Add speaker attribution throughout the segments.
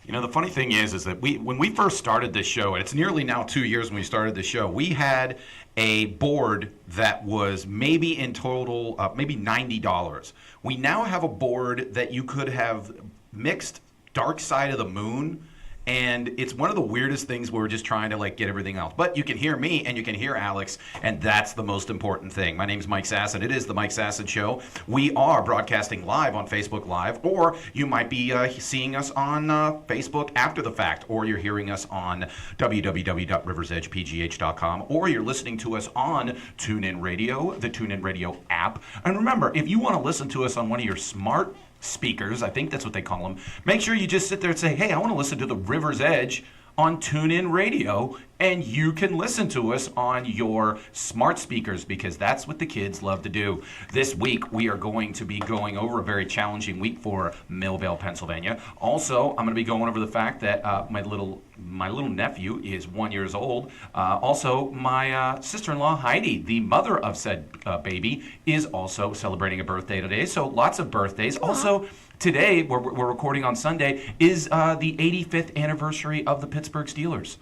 Speaker 1: You know, the funny thing is that when we first started this show, and it's nearly now 2 years when we started the show, we had a board that was maybe in total, maybe $90. We now have a board that you could have mixed Dark Side of the Moon, and it's one of the weirdest things where we're just trying to like get everything else. But you can hear me and you can hear Alex, and that's the most important thing. My name is Mike Sasson. It is the Mike Sasson Show. We are broadcasting live on Facebook Live, or you might be seeing us on Facebook after the fact, or you're hearing us on www.riversedgepgh.com, or you're listening to us on TuneIn Radio, the TuneIn Radio app. And remember, if you want to listen to us on one of your smart speakers, I think that's what they call them, make sure you just sit there and say, hey, I want to listen to the River's Edge on TuneIn Radio, and you can listen to us on your smart speakers because that's what the kids love to do. This week, we are going to be going over a very challenging week for Millvale, Pennsylvania. Also, I'm going to be going over the fact that my little nephew is 1 year old. Also, my sister-in-law, Heidi, the mother of said baby, is also celebrating a birthday today. So lots of birthdays. Aww. Also, today, we're recording on Sunday, is the 85th anniversary of the Pittsburgh Steelers.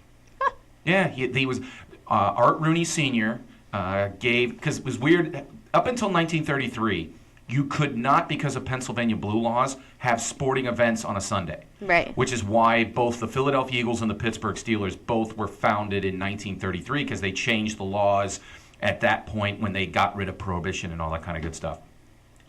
Speaker 1: Yeah, he was Art Rooney Sr. Gave, because it was weird, up until 1933, you could not, because of Pennsylvania blue laws, have sporting events on a Sunday.
Speaker 2: Right.
Speaker 1: Which is why both the Philadelphia Eagles and the Pittsburgh Steelers both were founded in 1933, because they changed the laws at that point when they got rid of prohibition and all that kind of good stuff.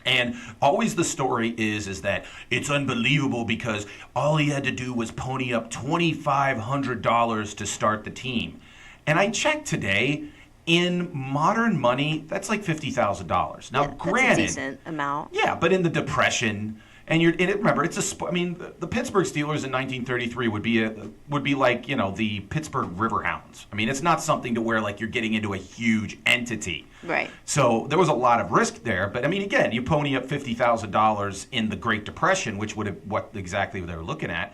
Speaker 1: And always the story is that it's unbelievable because all he had to do was pony up $2,500 to start the team. And I checked today, in modern money, that's like $50,000. Now,
Speaker 2: yeah,
Speaker 1: granted,
Speaker 2: that's a decent amount.
Speaker 1: Yeah, but in the Depression, and remember, it's a sport. I mean, the Pittsburgh Steelers in 1933 would be like, you know, the Pittsburgh Riverhounds. I mean, it's not something to where like you're getting into a huge entity.
Speaker 2: Right.
Speaker 1: So there was a lot of risk there, but I mean, again, you pony up $50,000 in the Great Depression, which would have what exactly they were looking at.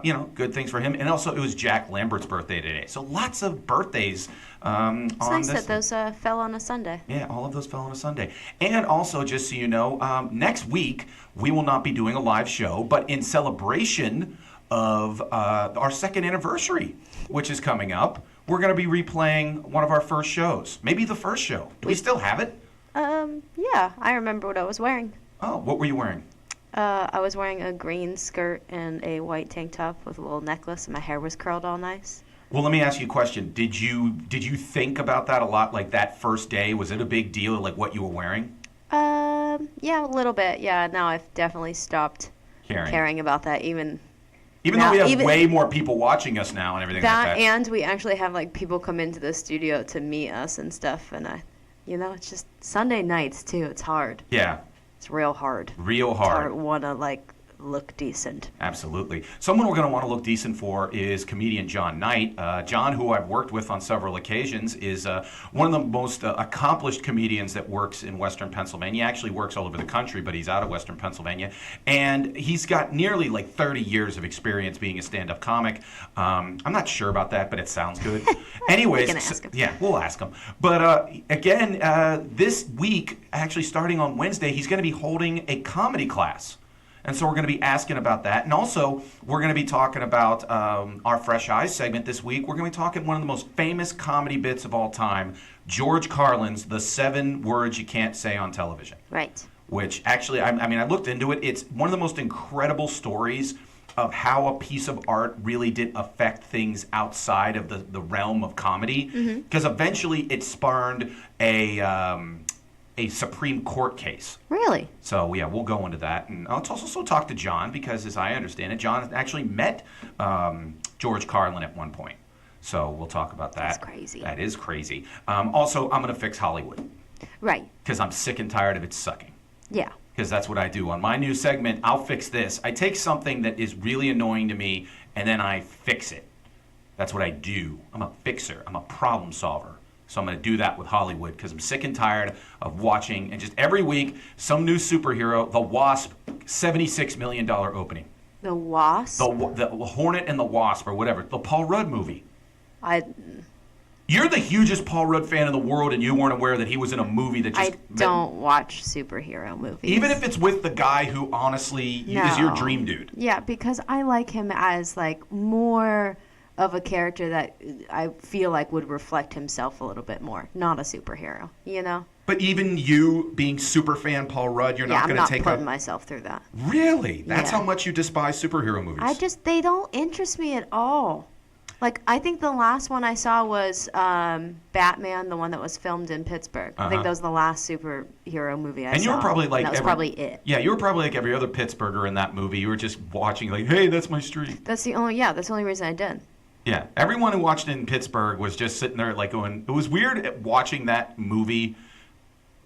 Speaker 1: You know, good things for him. And also, it was Jack Lambert's birthday today, so lots of birthdays.
Speaker 2: It's nice that those fell on a Sunday.
Speaker 1: Yeah, all of those fell on a Sunday. And also, just so you know, next week we will not be doing a live show, but in celebration of our second anniversary, which is coming up, we're going to be replaying one of our first shows. Maybe the first show. Do we still have it?
Speaker 2: Yeah, I remember what I was wearing.
Speaker 1: Oh, what were you wearing?
Speaker 2: I was wearing a green skirt and a white tank top with a little necklace, and my hair was curled all nice.
Speaker 1: Well, let me ask you a question. Did you think about that a lot, like that first day? Was it a big deal, like what you were wearing?
Speaker 2: Yeah, a little bit. Yeah, now I've definitely stopped caring about that, even
Speaker 1: though we have way more people watching us now and everything like that.
Speaker 2: And we actually have like people come into the studio to meet us and stuff, and it's just Sunday nights too. It's hard.
Speaker 1: Yeah.
Speaker 2: It's real hard.
Speaker 1: Real hard.
Speaker 2: Want to like look decent.
Speaker 1: Absolutely. Someone we're going to want to look decent for is comedian John Knight. John, who I've worked with on several occasions, is one of the most accomplished comedians that works in Western Pennsylvania. He actually works all over the country, but he's out of Western Pennsylvania. And he's got nearly like 30 years of experience being a stand-up comic. I'm not sure about that, but it sounds good. Anyways,
Speaker 2: we can ask him.
Speaker 1: Yeah, we'll ask him. But again, this week, actually starting on Wednesday, he's going to be holding a comedy class. And so we're going to be asking about that. And also, we're going to be talking about our Fresh Eyes segment this week. We're going to be talking one of the most famous comedy bits of all time, George Carlin's The 7 Words You Can't Say on Television.
Speaker 2: Right.
Speaker 1: Which actually, I looked into it. It's one of the most incredible stories of how a piece of art really did affect things outside of the realm of comedy. Because eventually it spawned a Supreme Court case.
Speaker 2: Really?
Speaker 1: So, yeah, we'll go into that. And I'll also talk to John because, as I understand it, John actually met George Carlin at one point. So we'll talk about that.
Speaker 2: That's crazy.
Speaker 1: That is crazy. Also, I'm going to fix Hollywood.
Speaker 2: Right.
Speaker 1: Because I'm sick and tired of it sucking.
Speaker 2: Yeah.
Speaker 1: Because that's what I do. On my new segment, I'll fix this. I take something that is really annoying to me, and then I fix it. That's what I do. I'm a fixer. I'm a problem solver. So I'm going to do that with Hollywood because I'm sick and tired of watching, and just every week, some new superhero, the Wasp, $76 million opening.
Speaker 2: The Wasp?
Speaker 1: The Hornet and the Wasp or whatever. The Paul Rudd movie. You're the hugest Paul Rudd fan in the world, and you weren't aware that he was in a movie that just...
Speaker 2: I don't watch superhero movies.
Speaker 1: Even if it's with the guy who honestly is your dream dude.
Speaker 2: Yeah, because I like him as like more of a character that I feel like would reflect himself a little bit more, not a superhero, you know?
Speaker 1: But even you being super fan Paul Rudd, you're not going to take...
Speaker 2: I'm not putting myself through that.
Speaker 1: Really? That's
Speaker 2: Yeah.
Speaker 1: how much you despise superhero movies?
Speaker 2: They don't interest me at all. Like, I think the last one I saw was Batman, the one that was filmed in Pittsburgh. I think that was the last superhero movie I saw.
Speaker 1: And you were probably like...
Speaker 2: That was probably it.
Speaker 1: Yeah, you were probably like every other Pittsburgher in that movie. You were just watching like, hey, that's my street.
Speaker 2: That's the only reason I did.
Speaker 1: Yeah, everyone who watched it in Pittsburgh was just sitting there like going... It was weird watching that movie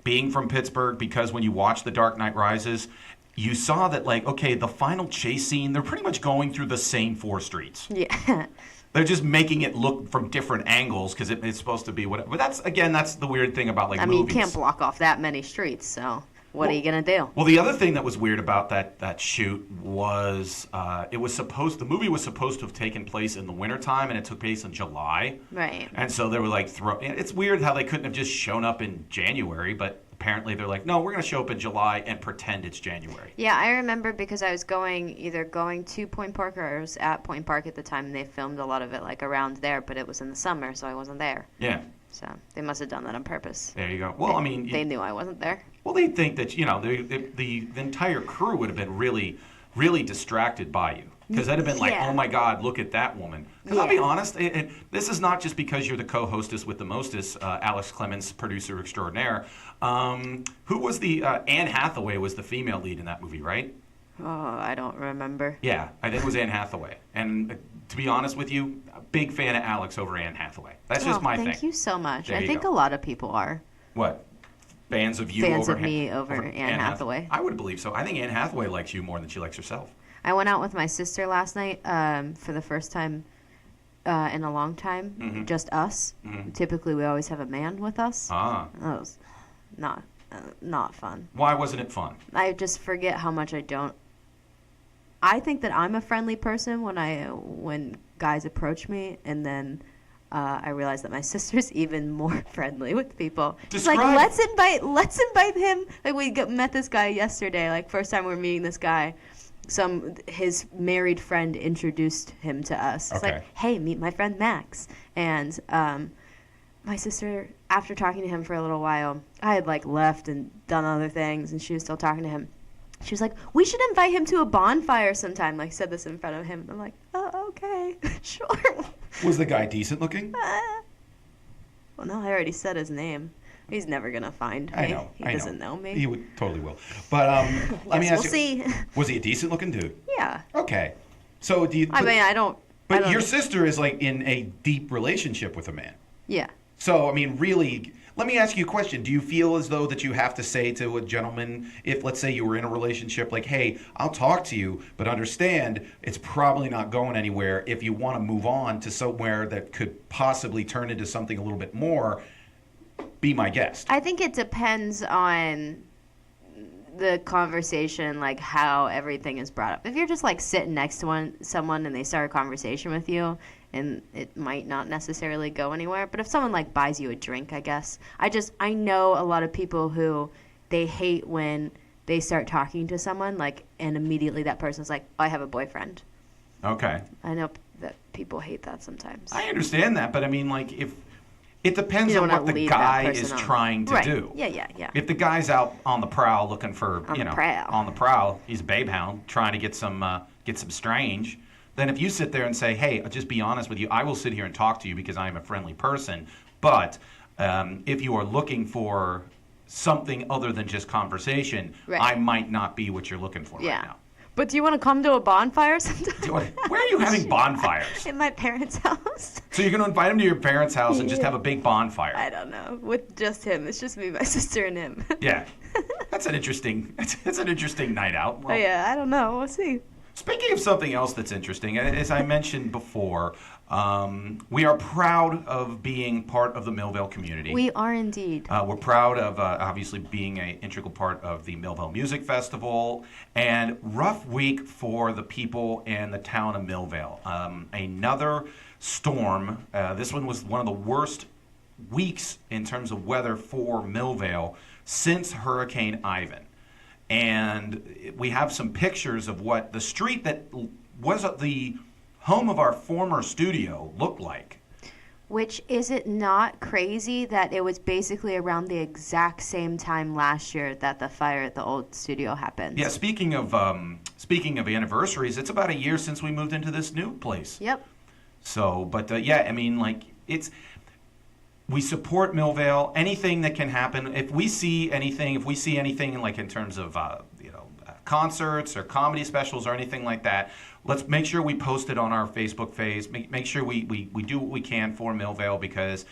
Speaker 1: being from Pittsburgh, because when you watch The Dark Knight Rises, you saw that, like, okay, the final chase scene, they're pretty much going through the same 4 streets.
Speaker 2: Yeah.
Speaker 1: They're just making it look from different angles because it's supposed to be whatever. But that's the weird thing about like movies.
Speaker 2: I mean, you can't block off that many streets, so what are you gonna do?
Speaker 1: Well, the other thing that was weird about that shoot was the movie was supposed to have taken place in the wintertime, and it took place in July.
Speaker 2: Right.
Speaker 1: And so they were like, it's weird how they couldn't have just shown up in January, but apparently they're like, no, we're going to show up in July and pretend it's January.
Speaker 2: Yeah, I remember because I was either going to Point Park, or I was at Point Park at the time, and they filmed a lot of it like around there, but it was in the summer, so I wasn't there.
Speaker 1: Yeah.
Speaker 2: So they must have done that on purpose.
Speaker 1: There you go. Well, I mean...
Speaker 2: They knew I wasn't there.
Speaker 1: Well, they think that, the entire crew would have been really, really distracted by you. Because they'd have been like, oh my God, look at that woman. Because I'll be honest, this is not just because you're the co-hostess with the mostest, Alex Clemens, producer extraordinaire. Who was the, Anne Hathaway was the female lead in that movie, right?
Speaker 2: Oh, I don't remember.
Speaker 1: Yeah, I think it was Anne Hathaway. And to be honest with you, a big fan of Alex over Anne Hathaway. That's just my thing.
Speaker 2: Thank you so much.
Speaker 1: There
Speaker 2: I
Speaker 1: you
Speaker 2: think
Speaker 1: go.
Speaker 2: a lot of people are.
Speaker 1: What? Fans of you
Speaker 2: Fans
Speaker 1: over
Speaker 2: of me over Anne Hathaway.
Speaker 1: I would believe so. I think Anne Hathaway likes you more than she likes herself.
Speaker 2: I went out with my sister last night for the first time in a long time, just us. Typically, we always have a man with us.
Speaker 1: Ah.
Speaker 2: That was not fun.
Speaker 1: Why wasn't it fun?
Speaker 2: I just forget how much I don't. I think that I'm a friendly person when guys approach me, and then I realize that my sister's even more friendly with people. It's like, let's invite him. Like, we met this guy yesterday. Like, first time we're meeting this guy. His married friend introduced him to us. It's like, hey, meet my friend Max. And my sister, after talking to him for a little while, I had like left and done other things, and she was still talking to him. She was like, we should invite him to a bonfire sometime. Like, said this in front of him. I'm like, oh, okay, sure.
Speaker 1: Was the guy decent looking?
Speaker 2: Well, no, I already said his name. He's never going to find me.
Speaker 1: I know.
Speaker 2: He doesn't know me.
Speaker 1: He totally will. But let me ask you.
Speaker 2: We'll see.
Speaker 1: Was he a decent looking dude?
Speaker 2: Yeah.
Speaker 1: Okay. So do you...
Speaker 2: I don't...
Speaker 1: But your sister is like in a deep relationship with a man.
Speaker 2: Yeah.
Speaker 1: So, I mean, really... Let me ask you a question. Do you feel as though that you have to say to a gentleman, if let's say you were in a relationship, like, hey, I'll talk to you, but understand it's probably not going anywhere. If you want to move on to somewhere that could possibly turn into something a little bit more, be my guest.
Speaker 2: I think it depends on the conversation, like how everything is brought up. If you're just like sitting next to someone and they start a conversation with you, and it might not necessarily go anywhere. But if someone like buys you a drink, I guess. I know a lot of people who they hate when they start talking to someone, like, and immediately that person's like, oh, I have a boyfriend.
Speaker 1: Okay.
Speaker 2: I know that people hate that sometimes.
Speaker 1: I understand that, but I mean, like, if it depends on what the guy is trying to do.
Speaker 2: Yeah.
Speaker 1: If the guy's out on the prowl looking for, on the prowl, he's a babe hound trying to get some strange. Then if you sit there and say, hey, I'll just be honest with you, I will sit here and talk to you because I am a friendly person. But if you are looking for something other than just conversation, I might not be what you're looking for right now.
Speaker 2: But do you want to come to a bonfire sometime?
Speaker 1: Where are you having bonfires?
Speaker 2: In my parents' house.
Speaker 1: So you're going to invite him to your parents' house and just have a big bonfire?
Speaker 2: I don't know. With just him. It's just me, my sister, and him.
Speaker 1: Yeah. That's an interesting night out.
Speaker 2: Well, I don't know. We'll see.
Speaker 1: Speaking of something else that's interesting, as I mentioned before, we are proud of being part of the Millvale community.
Speaker 2: We are indeed.
Speaker 1: We're proud of obviously being an integral part of the Millvale Music Festival, and rough week for the people in the town of Millvale. Another storm. This one was one of the worst weeks in terms of weather for Millvale since Hurricane Ivan. And we have some pictures of what the street that was the home of our former studio looked like.
Speaker 2: Which, is it not crazy that it was basically around the exact same time last year that the fire at the old studio happened?
Speaker 1: Yeah, speaking of anniversaries, it's about a year since we moved into this new place.
Speaker 2: Yep.
Speaker 1: So, but yeah, I mean, like, we support Millvale. Anything that can happen, if we see anything like in terms of concerts or comedy specials or anything like that, let's make sure we post it on our Facebook page. Make sure we do what we can for Millvale, because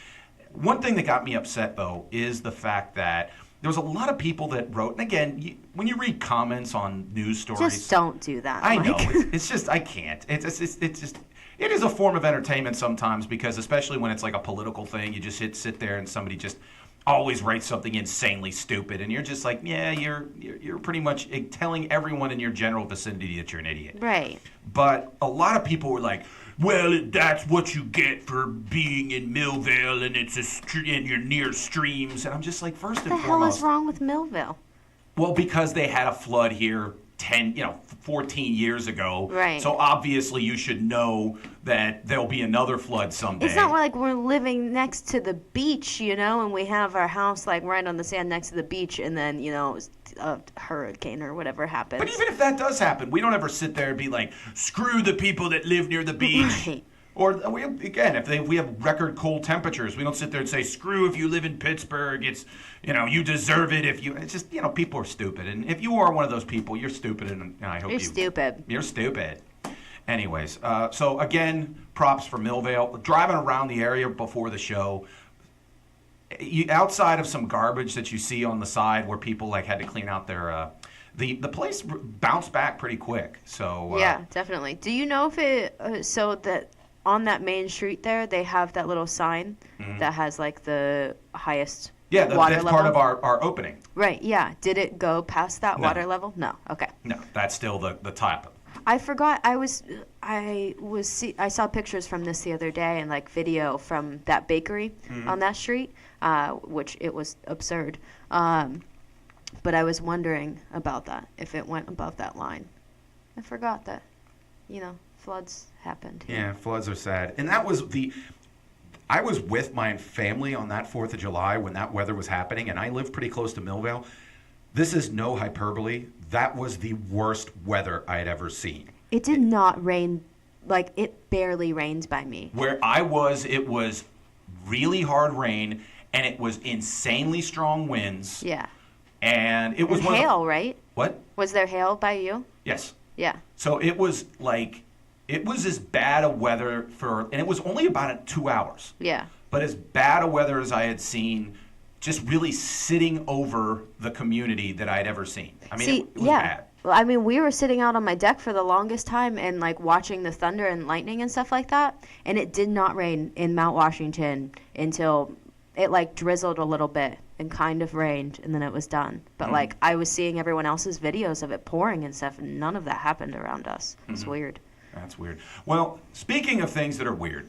Speaker 1: one thing that got me upset, though, is the fact that there was a lot of people that wrote, and again, when you read comments on news stories...
Speaker 2: Just don't do that,
Speaker 1: I know.
Speaker 2: Mike.
Speaker 1: It's just, I can't. It's just... It is a form of entertainment sometimes, because especially when it's like a political thing, you just sit there and somebody just always writes something insanely stupid, and you're just like, yeah, you're pretty much telling everyone in your general vicinity that you're an idiot.
Speaker 2: Right.
Speaker 1: But a lot of people were like, well, that's what you get for being in Millvale, and and you're near streams. And I'm just like, first and
Speaker 2: What the
Speaker 1: foremost,
Speaker 2: hell is wrong with Millvale?
Speaker 1: well, because they had a flood here 14 years ago.
Speaker 2: Right.
Speaker 1: So obviously you should know that there'll be another flood someday.
Speaker 2: It's not like we're living next to the beach, and we have our house like right on the sand next to the beach, and then, a hurricane or whatever happens.
Speaker 1: But even if that does happen, we don't ever sit there and be like, screw the people that live near the beach.
Speaker 2: Right.
Speaker 1: Or, if we have record cold temperatures, we don't sit there and say, screw if you live in Pittsburgh, it's, you deserve it if you, it's just, people are stupid. And if you are one of those people, you're stupid, and I hope
Speaker 2: You're stupid.
Speaker 1: You're stupid. Anyways, so again, props for Millvale. Driving around the area before the show, outside of some garbage that you see on the side where people had to clean out their, the place bounced back pretty quick. So
Speaker 2: Yeah, definitely. Do you know if it, so that on that main street there, they have that little sign that has the highest water
Speaker 1: that's
Speaker 2: level?
Speaker 1: part of our opening.
Speaker 2: Right, yeah. Did it go past that water level? No. Okay.
Speaker 1: No, that's still the top.
Speaker 2: I forgot. I saw pictures from this the other day, and video from that bakery on that street, which it was absurd. But I was wondering about that, if it went above that line. I forgot that, floods happened here.
Speaker 1: Yeah, floods are sad. And I was with my family on that 4th of July when that weather was happening, and I live pretty close to Millvale. This is no hyperbole. That was the worst weather I had ever seen.
Speaker 2: It did not rain, it barely rained by me.
Speaker 1: Where I was, it was really hard rain, and it was insanely strong winds.
Speaker 2: Yeah.
Speaker 1: And it was
Speaker 2: hail, right?
Speaker 1: What?
Speaker 2: Was there hail by you?
Speaker 1: Yes.
Speaker 2: Yeah.
Speaker 1: So it was as bad a weather and it was only about 2 hours.
Speaker 2: Yeah.
Speaker 1: But as bad a weather as I had seen, just really sitting over the community that I had ever seen. I mean, it was bad.
Speaker 2: Well, I mean, we were sitting out on my deck for the longest time and watching the thunder and lightning and stuff like that. And it did not rain in Mount Washington until it drizzled a little bit and kind of rained, and then it was done. But I was seeing everyone else's videos of it pouring and stuff, and none of that happened around us. It's weird.
Speaker 1: That's weird. Well, speaking of things that are weird,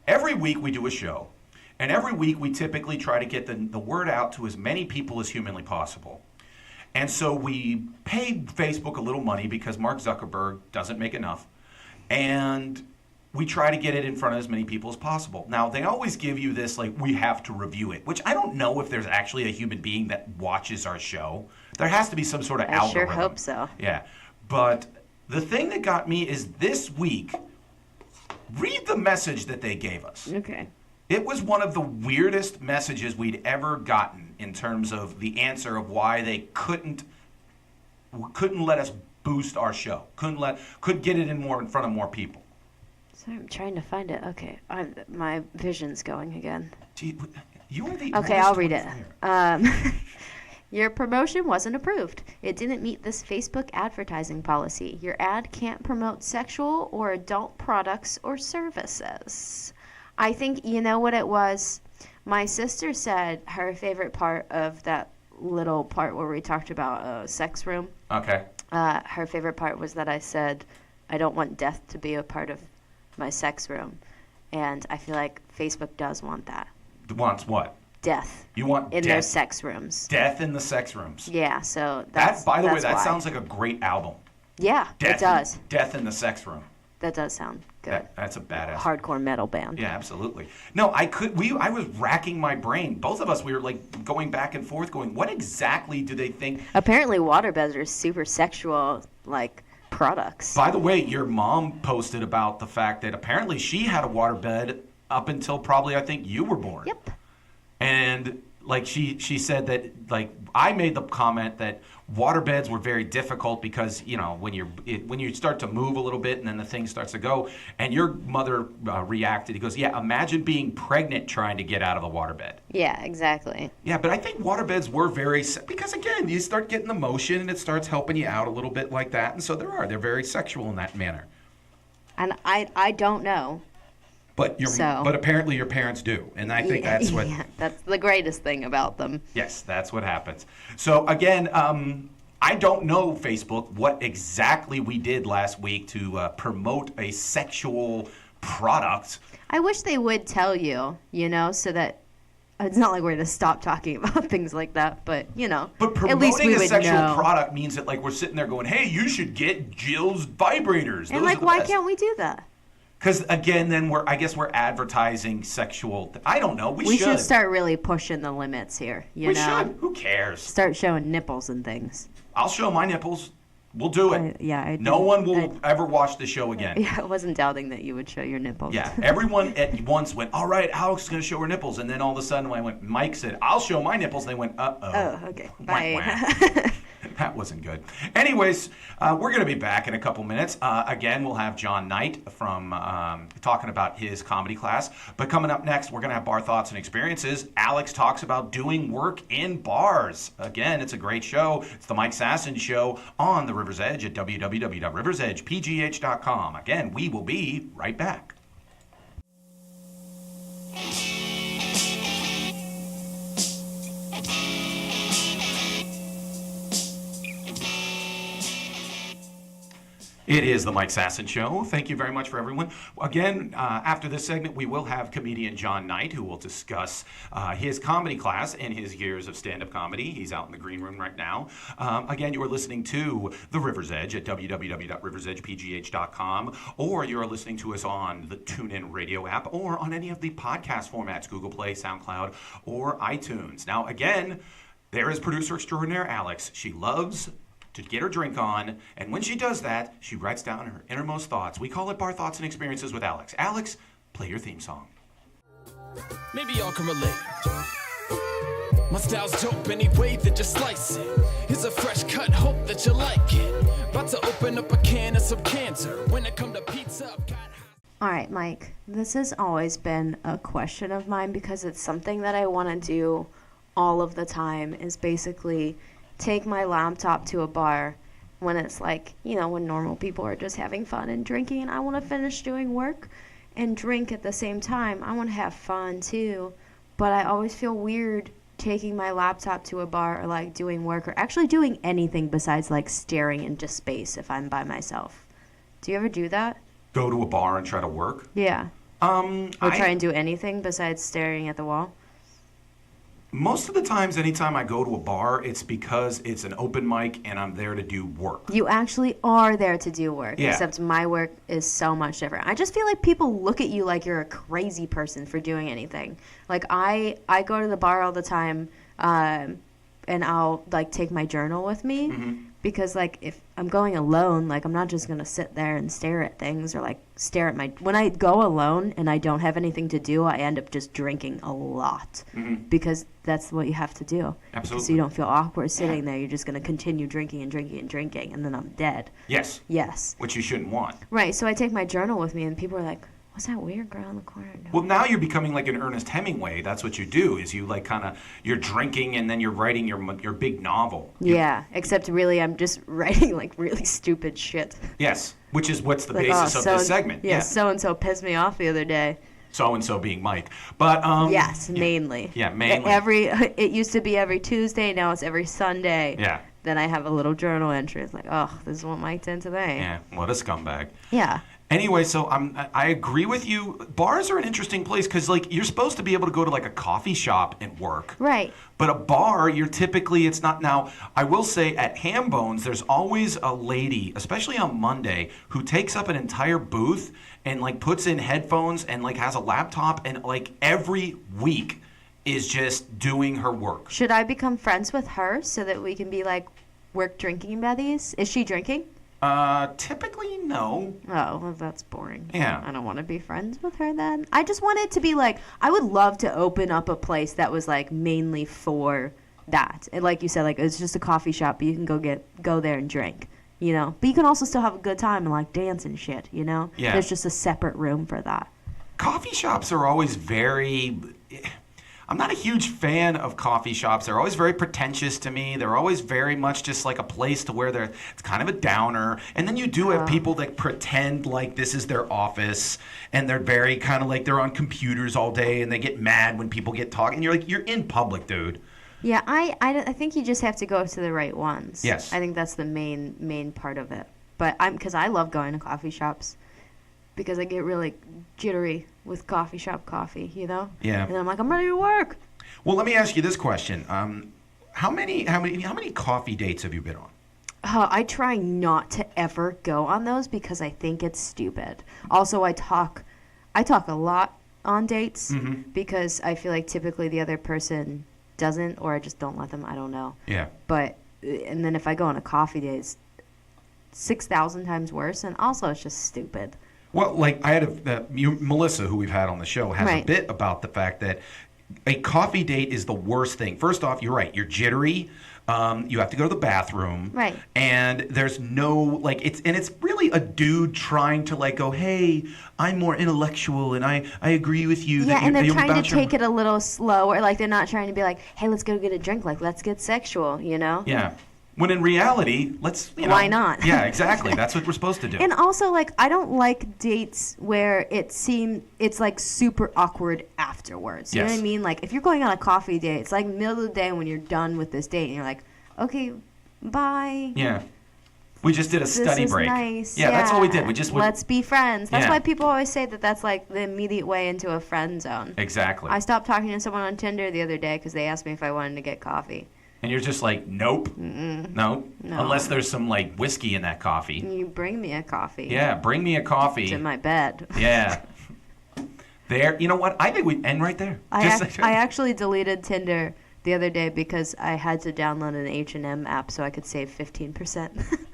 Speaker 1: every week we do a show, and every week we typically try to get the word out to as many people as humanly possible. And so we paid Facebook a little money because Mark Zuckerberg doesn't make enough, and we try to get it in front of as many people as possible. Now, they always give you this, we have to review it, which I don't know if there's actually a human being that watches our show. There has to be some sort of algorithm.
Speaker 2: I sure hope so.
Speaker 1: Yeah. But the thing that got me is this week, read the message that they gave us.
Speaker 2: Okay.
Speaker 1: It was one of the weirdest messages we'd ever gotten in terms of the answer of why they couldn't let us boost our show. Couldn't get it in front of more people.
Speaker 2: Sorry, I'm trying to find it. Okay. My vision's going again.
Speaker 1: Gee, you are the
Speaker 2: Okay, I'll read it. Your promotion wasn't approved. It didn't meet this Facebook advertising policy. Your ad can't promote sexual or adult products or services. I think, you know what it was? My sister said her favorite part of that little part where we talked about a sex room.
Speaker 1: Okay.
Speaker 2: Her favorite part was that I said, I don't want death to be a part of my sex room. And I feel like Facebook does want that.
Speaker 1: Wants what?
Speaker 2: Death.
Speaker 1: You want
Speaker 2: in
Speaker 1: death.
Speaker 2: their sex rooms.
Speaker 1: Death in the sex rooms.
Speaker 2: Yeah, so that's
Speaker 1: By the way, that
Speaker 2: why.
Speaker 1: sounds like a great album.
Speaker 2: Yeah,
Speaker 1: Death,
Speaker 2: it does.
Speaker 1: Death in the sex room.
Speaker 2: That does sound good.
Speaker 1: That's a badass.
Speaker 2: Hardcore metal band.
Speaker 1: Yeah, absolutely. No, I was racking my brain. Both of us, we were like going back and forth going, what exactly do they think?
Speaker 2: Apparently waterbeds are super sexual, like, products.
Speaker 1: By the way, your mom posted about the fact that apparently she had a waterbed up until probably, I think, you were born.
Speaker 2: Yep.
Speaker 1: And like she said that, like, I made the comment that waterbeds were very difficult because, you know, when you start to move a little bit and then the thing starts to go, and your mother reacted. He goes, yeah, imagine being pregnant trying to get out of the waterbed.
Speaker 2: Yeah, exactly.
Speaker 1: Yeah, but I think waterbeds were because, again, you start getting the motion and it starts helping you out a little bit like that. And so they're very sexual in that manner.
Speaker 2: And I don't know.
Speaker 1: But apparently your parents do, and I think that's what.
Speaker 2: Yeah, that's the greatest thing about them.
Speaker 1: Yes, that's what happens. So again, I don't know, Facebook, what exactly we did last week to promote a sexual product.
Speaker 2: I wish they would tell you, so that it's not like we're going to stop talking about things like that, but,
Speaker 1: But
Speaker 2: at least
Speaker 1: promoting
Speaker 2: we
Speaker 1: a
Speaker 2: would
Speaker 1: sexual
Speaker 2: know.
Speaker 1: product means that, like, we're sitting there going, hey, you should get Jill's vibrators.
Speaker 2: And, like, why can't we do that?
Speaker 1: Because, again, then we're advertising sexual. I don't know. We
Speaker 2: should start really pushing the limits here, you know?
Speaker 1: We should. Who cares?
Speaker 2: Start showing nipples and things.
Speaker 1: I'll show my nipples. We'll do it. No one will ever watch the show again.
Speaker 2: Yeah, I wasn't doubting that you would show your nipples.
Speaker 1: Yeah, everyone at once went, all right, Alex is going to show her nipples. And then all of a sudden when I went, Mike said, I'll show my nipples. And they went, uh-oh.
Speaker 2: Oh, okay. Bye.
Speaker 1: Wah, wah. That wasn't good. Anyways, we're going to be back in a couple minutes. Again, we'll have John Knight from talking about his comedy class. But coming up next, we're going to have bar thoughts and experiences. Alex talks about doing work in bars. Again, it's a great show. It's the Mike Sasson Show on the River's Edge at www.riversedgepgh.com. Again, we will be right back. It is the Mike Sasson Show. Thank you very much for everyone. Again, after this segment, we will have comedian John Knight, who will discuss his comedy class and his years of stand-up comedy. He's out in the green room right now. Again, you are listening to The River's Edge at www.riversedgepgh.com, or you are listening to us on the TuneIn Radio app, or on any of the podcast formats, Google Play, SoundCloud, or iTunes. Now, again, there is producer extraordinaire Alex. She loves to get her drink on, and when she does that, she writes down her innermost thoughts. We call it Bar Thoughts and Experiences with Alex. Alex, play your theme song.
Speaker 3: Maybe y'all can relate. My style's dope any way that you slice it. Here's a fresh cut, hope that you like it. About to open up a can of some cancer. When it come to pizza,
Speaker 2: All right, Mike, this has always been a question of mine because it's something that I want to do all of the time, is basically take my laptop to a bar when it's like, when normal people are just having fun and drinking, and I want to finish doing work and drink at the same time. I want to have fun too, but I always feel weird taking my laptop to a bar or like doing work or actually doing anything besides like staring into space if I'm by myself. Do you ever do that?
Speaker 1: Go to a bar and try to work?
Speaker 2: Yeah. Or try and do anything besides staring at the wall?
Speaker 1: Most of the times, anytime I go to a bar, it's because it's an open mic and I'm there to do work.
Speaker 2: You actually are there to do work,
Speaker 1: Yeah.
Speaker 2: Except my work is so much different. I just feel like people look at you like you're a crazy person for doing anything. Like, I go to the bar all the time, and I'll, like, take my journal with me.
Speaker 1: Mm-hmm.
Speaker 2: Because, like, if I'm going alone, like, I'm not just going to sit there and stare at things or, like, stare at my... When I go alone and I don't have anything to do, I end up just drinking a lot.
Speaker 1: Mm-hmm.
Speaker 2: Because that's what you have to do.
Speaker 1: Absolutely.
Speaker 2: So you don't feel awkward sitting there. You're just going to continue drinking and drinking and drinking, and then I'm dead.
Speaker 1: Yes.
Speaker 2: Yes.
Speaker 1: Which you shouldn't want.
Speaker 2: Right, so I take my journal with me, and people are like, what's that weird girl in the corner doing?
Speaker 1: Well, now you're becoming like an Ernest Hemingway. That's what you do, is you, like, kind of... You're drinking and then you're writing your big novel.
Speaker 2: Yeah, except really I'm just writing, like, really stupid shit.
Speaker 1: Yes, which is what's the
Speaker 2: Like,
Speaker 1: basis of this segment.
Speaker 2: Yeah, so-and-so pissed me off the other day.
Speaker 1: So-and-so being Mike. But,
Speaker 2: Yes, mainly.
Speaker 1: Yeah, mainly.
Speaker 2: It used to be every Tuesday, now it's every Sunday.
Speaker 1: Yeah.
Speaker 2: then I have a little journal entry. It's like, oh, this is what Mike did today.
Speaker 1: Yeah, what a scumbag.
Speaker 2: Yeah.
Speaker 1: Anyway, so I agree with you. Bars are an interesting place because, like, you're supposed to be able to go to, like, a coffee shop and work.
Speaker 2: Right.
Speaker 1: But a bar, it's not. Now, I will say at Ham Bones, there's always a lady, especially on Monday, who takes up an entire booth and, like, puts in headphones and, like, has a laptop and, like, every week is just doing her work.
Speaker 2: Should I become friends with her so that we can be, like, work drinking buddies? Is she drinking?
Speaker 1: Typically, no.
Speaker 2: Oh, well, that's boring.
Speaker 1: Yeah.
Speaker 2: I don't want to be friends with her then. I just want it to be like, I would love to open up a place that was like mainly for that. And like you said, like it's just a coffee shop, but you can go there and drink, you know? But you can also still have a good time and like dance and shit, you know?
Speaker 1: Yeah.
Speaker 2: There's just a separate room for that.
Speaker 1: Coffee shops are always I'm not a huge fan of coffee shops. They're always very pretentious to me. They're always very much just like a place to where it's kind of a downer. And then you do have people that pretend like this is their office, and they're very kind of like they're on computers all day, and they get mad when people get talking. And you're like, you're in public, dude.
Speaker 2: Yeah, I think you just have to go to the right ones.
Speaker 1: Yes.
Speaker 2: I think that's the main part of it. But because I love going to coffee shops because I get really jittery with coffee shop coffee, you know?
Speaker 1: Yeah.
Speaker 2: And I'm like, I'm ready to work.
Speaker 1: Well, let me ask you this question. How many coffee dates have you been on?
Speaker 2: I try not to ever go on those because I think it's stupid. Also, I talk a lot on dates because I feel like typically the other person doesn't, or I just don't let them. I don't know.
Speaker 1: Yeah.
Speaker 2: But and then if I go on a coffee date, it's 6,000 times worse, and also it's just stupid.
Speaker 1: Well, like I had Melissa, who we've had on the show, has a bit about the fact that a coffee date is the worst thing. First off, you're right. You're jittery. You have to go to the bathroom.
Speaker 2: Right.
Speaker 1: And there's no, like, it's really a dude trying to, like, go, hey, I'm more intellectual and I agree with you.
Speaker 2: Yeah,
Speaker 1: that
Speaker 2: and they're
Speaker 1: you're
Speaker 2: trying to take it a little slower. Like, they're not trying to be like, hey, let's go get a drink. Like, let's get sexual, you know?
Speaker 1: Yeah. When in reality,
Speaker 2: why not?
Speaker 1: Yeah, exactly. That's what we're supposed to do.
Speaker 2: And also, like, I don't like dates where it's like super awkward afterwards. You know what I mean? Like, if you're going on a coffee date, it's like middle of the day when you're done with this date and you're like, okay, bye.
Speaker 1: Yeah. We just did a study
Speaker 2: This is
Speaker 1: break.
Speaker 2: nice.
Speaker 1: Yeah, that's all we did.
Speaker 2: Let's be friends. That's
Speaker 1: Yeah.
Speaker 2: why people always say that that's like the immediate way into a friend zone.
Speaker 1: Exactly.
Speaker 2: I stopped talking to someone on Tinder the other day because they asked me if I wanted to get coffee.
Speaker 1: And you're just like, nope. No. Unless there's some, like, whiskey in that coffee.
Speaker 2: You bring me a coffee.
Speaker 1: Yeah, bring me a coffee.
Speaker 2: It's in my bed.
Speaker 1: Yeah. There. You know what? I think we end right there.
Speaker 2: I actually deleted Tinder the other day because I had to download an H&M app so I could save 15%.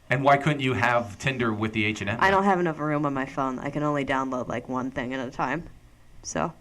Speaker 1: And why couldn't you have Tinder with the H&M?
Speaker 2: I don't have enough room on my phone. I can only download like one thing at a time. So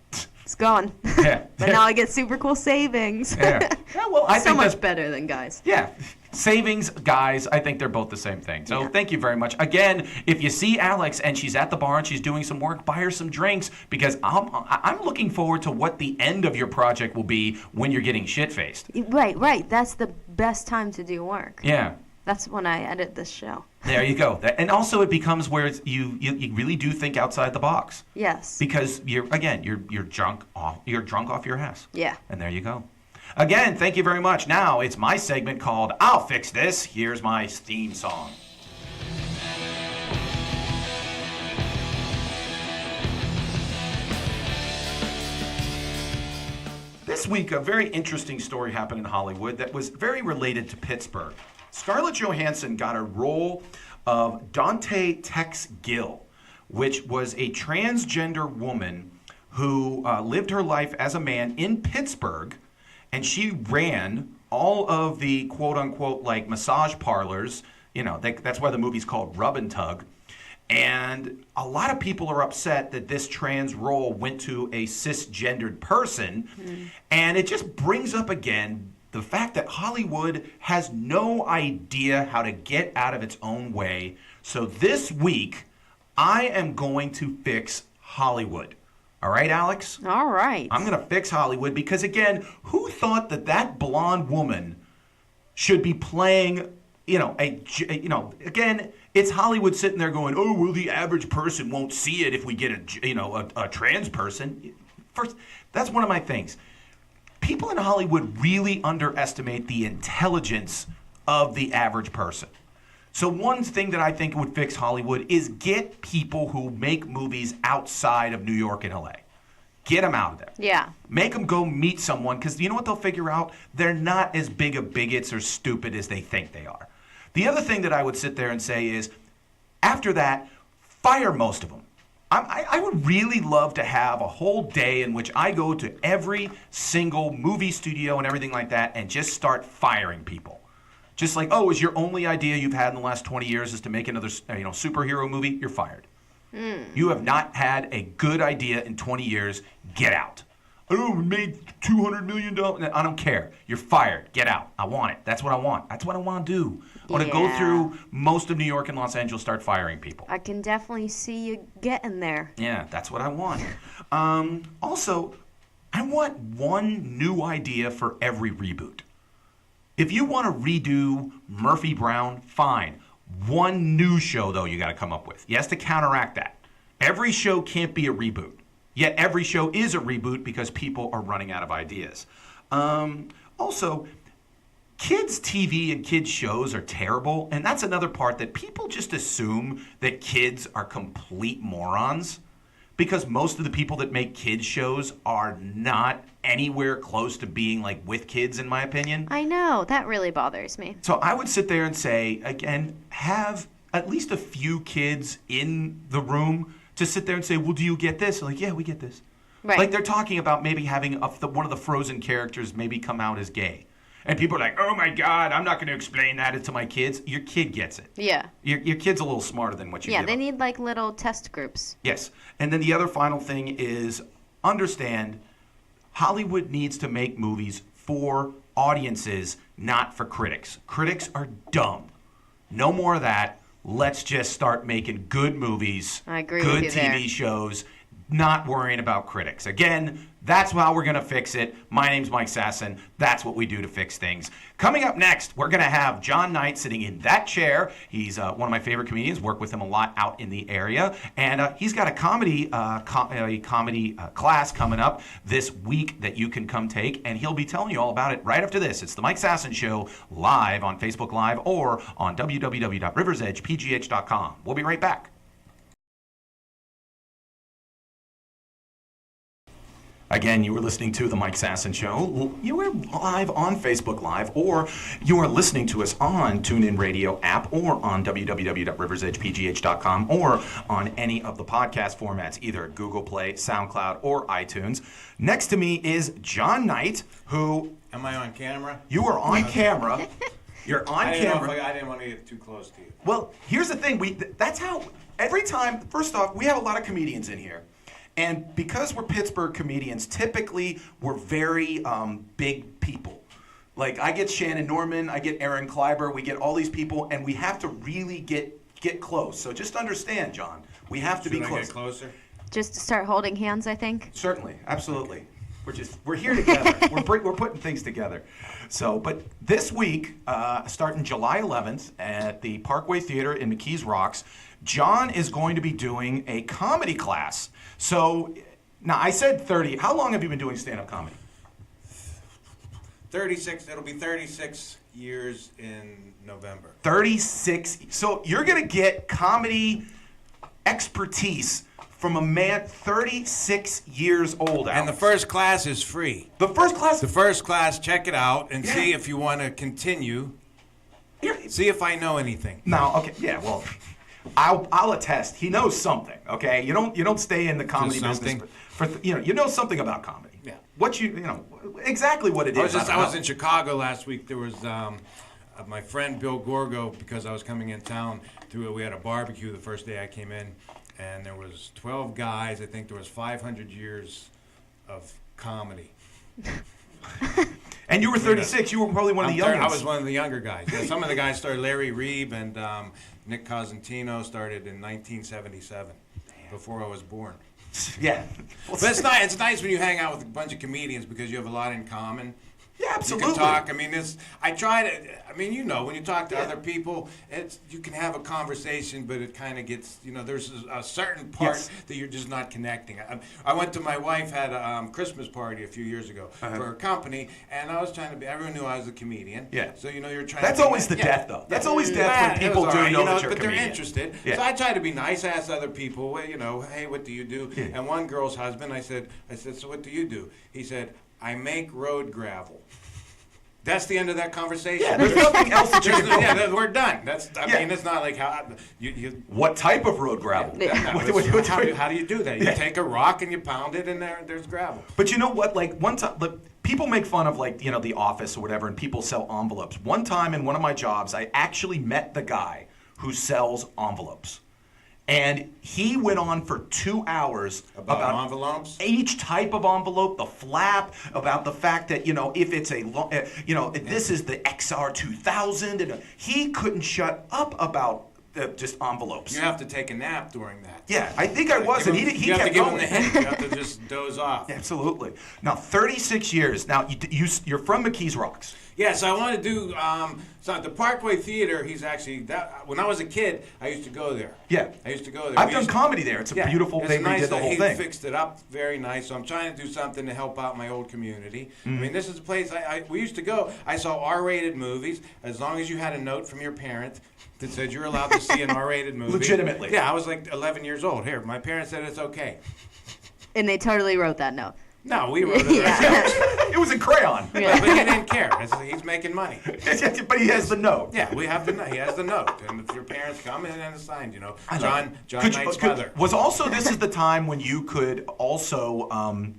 Speaker 2: it's gone.
Speaker 1: Yeah.
Speaker 2: But now I get super cool savings.
Speaker 1: Yeah. Yeah, well, I
Speaker 2: so
Speaker 1: think
Speaker 2: much better than guys.
Speaker 1: Yeah. Savings, guys, I think they're both the same thing. So Thank you very much. Again, if you see Alex and she's at the bar and she's doing some work, buy her some drinks because I'm looking forward to what the end of your project will be when you're getting shit-faced.
Speaker 2: Right. That's the best time to do work.
Speaker 1: Yeah.
Speaker 2: That's when I edit this show.
Speaker 1: There you go. And also it becomes where you really do think outside the box.
Speaker 2: Yes.
Speaker 1: Because you're drunk off your ass.
Speaker 2: Yeah.
Speaker 1: And there you go. Again, thank you very much. Now it's my segment called I'll Fix This. Here's my theme song. This week, a very interesting story happened in Hollywood that was very related to Pittsburgh. Scarlett Johansson got a role of Dante Tex Gill, which was a transgender woman who lived her life as a man in Pittsburgh, and she ran all of the quote-unquote like massage parlors. You know, that's why the movie's called Rub and Tug. And a lot of people are upset that this trans role went to a cisgendered person. And it just brings up again the fact that Hollywood has no idea how to get out of its own way. So this week, I am going to fix Hollywood. All right, Alex?
Speaker 2: All right.
Speaker 1: I'm going to fix Hollywood because, again, who thought that blonde woman should be playing, again, it's Hollywood sitting there going, oh, well, the average person won't see it if we get a trans person. First, that's one of my things. People in Hollywood really underestimate the intelligence of the average person. So one thing that I think would fix Hollywood is get people who make movies outside of New York and LA. Get them out of there.
Speaker 2: Yeah.
Speaker 1: Make them go meet someone, because you know what they'll figure out? They're not as big of bigots or stupid as they think they are. The other thing that I would sit there and say is, after that, fire most of them. I would really love to have a whole day in which I go to every single movie studio and everything like that and just start firing people. Just like, oh, is your only idea you've had in the last 20 years is to make another superhero movie? You're fired. You have not had a good idea in 20 years. Get out. Oh, we made $200 million. I don't care. You're fired. Get out. I want it. That's what I want. That's what I want to do. I want to go through most of New York and Los Angeles, start firing people.
Speaker 2: I can definitely see you getting there.
Speaker 1: Yeah, that's what I want. Also, I want one new idea for every reboot. If you want to redo Murphy Brown, fine. One new show, though, you got to come up with. Yes, to counteract that. Every show can't be a reboot. Yet every show is a reboot because people are running out of ideas. Also, kids' TV and kids' shows are terrible, and that's another part that people just assume that kids are complete morons, because most of the people that make kids' shows are not anywhere close to being like with kids, in my opinion.
Speaker 2: I know. That really bothers me.
Speaker 1: So I would sit there and say, again, have at least a few kids in the room to sit there and say, well, do you get this? Like, yeah, we get this.
Speaker 2: Right.
Speaker 1: Like they're talking about maybe having one of the Frozen characters maybe come out as gay. And people are like, oh my God, I'm not going to explain that to my kids. Your kid gets it.
Speaker 2: Yeah.
Speaker 1: Your kid's a little smarter than what you
Speaker 2: Yeah,
Speaker 1: give
Speaker 2: they
Speaker 1: them.
Speaker 2: need like little test groups.
Speaker 1: Yes. And then the other final thing is understand Hollywood needs to make movies for audiences, not for critics. Critics are dumb. No more of that. Let's just start making good movies,
Speaker 2: I agree
Speaker 1: good
Speaker 2: with you
Speaker 1: TV
Speaker 2: there.
Speaker 1: shows, not worrying about critics. Again, that's how we're going to fix it. My name's Mike Sasson. That's what we do to fix things. Coming up next, we're going to have John Knight sitting in that chair. He's one of my favorite comedians. Work with him a lot out in the area. And he's got a comedy class coming up this week that you can come take. And he'll be telling you all about it right after this. It's the Mike Sasson Show, live on Facebook Live or on www.riversedgepgh.com. We'll be right back. Again, you were listening to The Mike Sasson Show. You are live on Facebook Live, or you are listening to us on TuneIn Radio app, or on www.riversedgepgh.com, or on any of the podcast formats, either Google Play, SoundCloud, or iTunes. Next to me is John Knight, who...
Speaker 4: Am I on camera?
Speaker 1: You are on camera. You're on camera.
Speaker 4: I didn't want to get too close to you.
Speaker 1: Well, here's the thing. That's how... Every time... First off, we have a lot of comedians in here. And because we're Pittsburgh comedians, typically we're very big people. Like I get Shannon Norman, I get Aaron Kleiber, we get all these people, and we have to really get close. So just understand, John, we have to be close.
Speaker 4: Should I get closer?
Speaker 2: Just to start holding hands, I think.
Speaker 1: Certainly, absolutely. We're here together. we're putting things together. So, but this week, starting July 11th at the Parkway Theater in McKees Rocks, John is going to be doing a comedy class. So, now I said 30. How long have you been doing stand-up comedy?
Speaker 4: 36. It'll be 36 years in November.
Speaker 1: 36. So you're going to get comedy expertise from a man 36 years old.
Speaker 4: And the first class is free.
Speaker 1: The first class?
Speaker 4: The first class, check it out and
Speaker 1: Yeah.
Speaker 4: see if you want to continue.
Speaker 1: Here-
Speaker 4: See if I know anything.
Speaker 1: No, okay, yeah, well, I'll attest. He knows something. Okay, you don't stay in the comedy
Speaker 4: Just
Speaker 1: business
Speaker 4: something?
Speaker 1: for you know something about comedy.
Speaker 4: Yeah.
Speaker 1: What exactly what it is.
Speaker 4: I
Speaker 1: don't
Speaker 4: was
Speaker 1: know.
Speaker 4: in Chicago last week. There was my friend Bill Gorgo, because I was coming in town. We had a barbecue the first day I came in, and there was 12 guys. I think there was 500 years of comedy.
Speaker 1: And you were 36. You were probably one of the youngest.
Speaker 4: I was one of the younger guys. Yeah, some of the guys started. Larry Reeb and Nick Cosentino started in 1977, before I was born.
Speaker 1: Yeah.
Speaker 4: But it's nice. It's nice when you hang out with a bunch of comedians because you have a lot in common.
Speaker 1: Yeah, absolutely.
Speaker 4: You can talk. I mean, I try to. I mean, when you talk to other people, you can have a conversation, but it kind of gets. There's a certain part that you're just not connecting. I went to my wife had a Christmas party a few years ago for her company, and I was trying to be. Everyone knew I was a comedian.
Speaker 1: Yeah.
Speaker 4: So you're trying.
Speaker 1: That's always the death, though. That's always death when people do know that you're a
Speaker 4: but
Speaker 1: comedian.
Speaker 4: They're interested.
Speaker 1: Yeah.
Speaker 4: So I try to be nice. I ask other people, hey, what do you do?
Speaker 1: Yeah.
Speaker 4: And one girl's husband, I said, so what do you do? He said, I make road gravel. That's the end of that conversation.
Speaker 1: Yeah, there's nothing else that you can do.
Speaker 4: Yeah, we're done. I
Speaker 1: Yeah.
Speaker 4: mean, it's not like how you.
Speaker 1: What type of road gravel?
Speaker 4: How do you do that? You take a rock and you pound it, and there's gravel.
Speaker 1: But you know what? Like one time, people make fun of the office or whatever, and people sell envelopes. One time in one of my jobs, I actually met the guy who sells envelopes. And he went on for 2 hours
Speaker 4: about envelopes,
Speaker 1: each type of envelope, the flap, about the fact that if it's this is the XR 2000, and he couldn't shut up about just envelopes.
Speaker 4: You have to take a nap during that.
Speaker 1: Yeah, I think I was, and he
Speaker 4: you have
Speaker 1: kept
Speaker 4: to give
Speaker 1: going.
Speaker 4: him the hint. You have to just doze off.
Speaker 1: Absolutely. Now, 36 years. Now, you're from McKees Rocks.
Speaker 4: Yes, I want to do so at the Parkway Theater. He's actually when I was a kid, I used to go there.
Speaker 1: Yeah,
Speaker 4: I used to go there.
Speaker 1: I've done comedy there. It's a beautiful. They redid the whole thing.
Speaker 4: He fixed it up very nice. So I'm trying to do something to help out my old community. I mean, this is a place we used to go. I saw R-rated movies as long as you had a note from your parent that said you're allowed to see an R-rated movie.
Speaker 1: Legitimately.
Speaker 4: Yeah, I was like 11 years old. Here, my parents said it's okay.
Speaker 2: And they totally wrote that note.
Speaker 4: No, we wrote it ourselves.
Speaker 1: It was in crayon.
Speaker 4: But he didn't care. He's making money.
Speaker 1: But he has the note.
Speaker 4: Yeah, we have the note. He has the note. And if your parents come in and it's signed, John Knight's mother.
Speaker 1: Was also, this is the time when you could also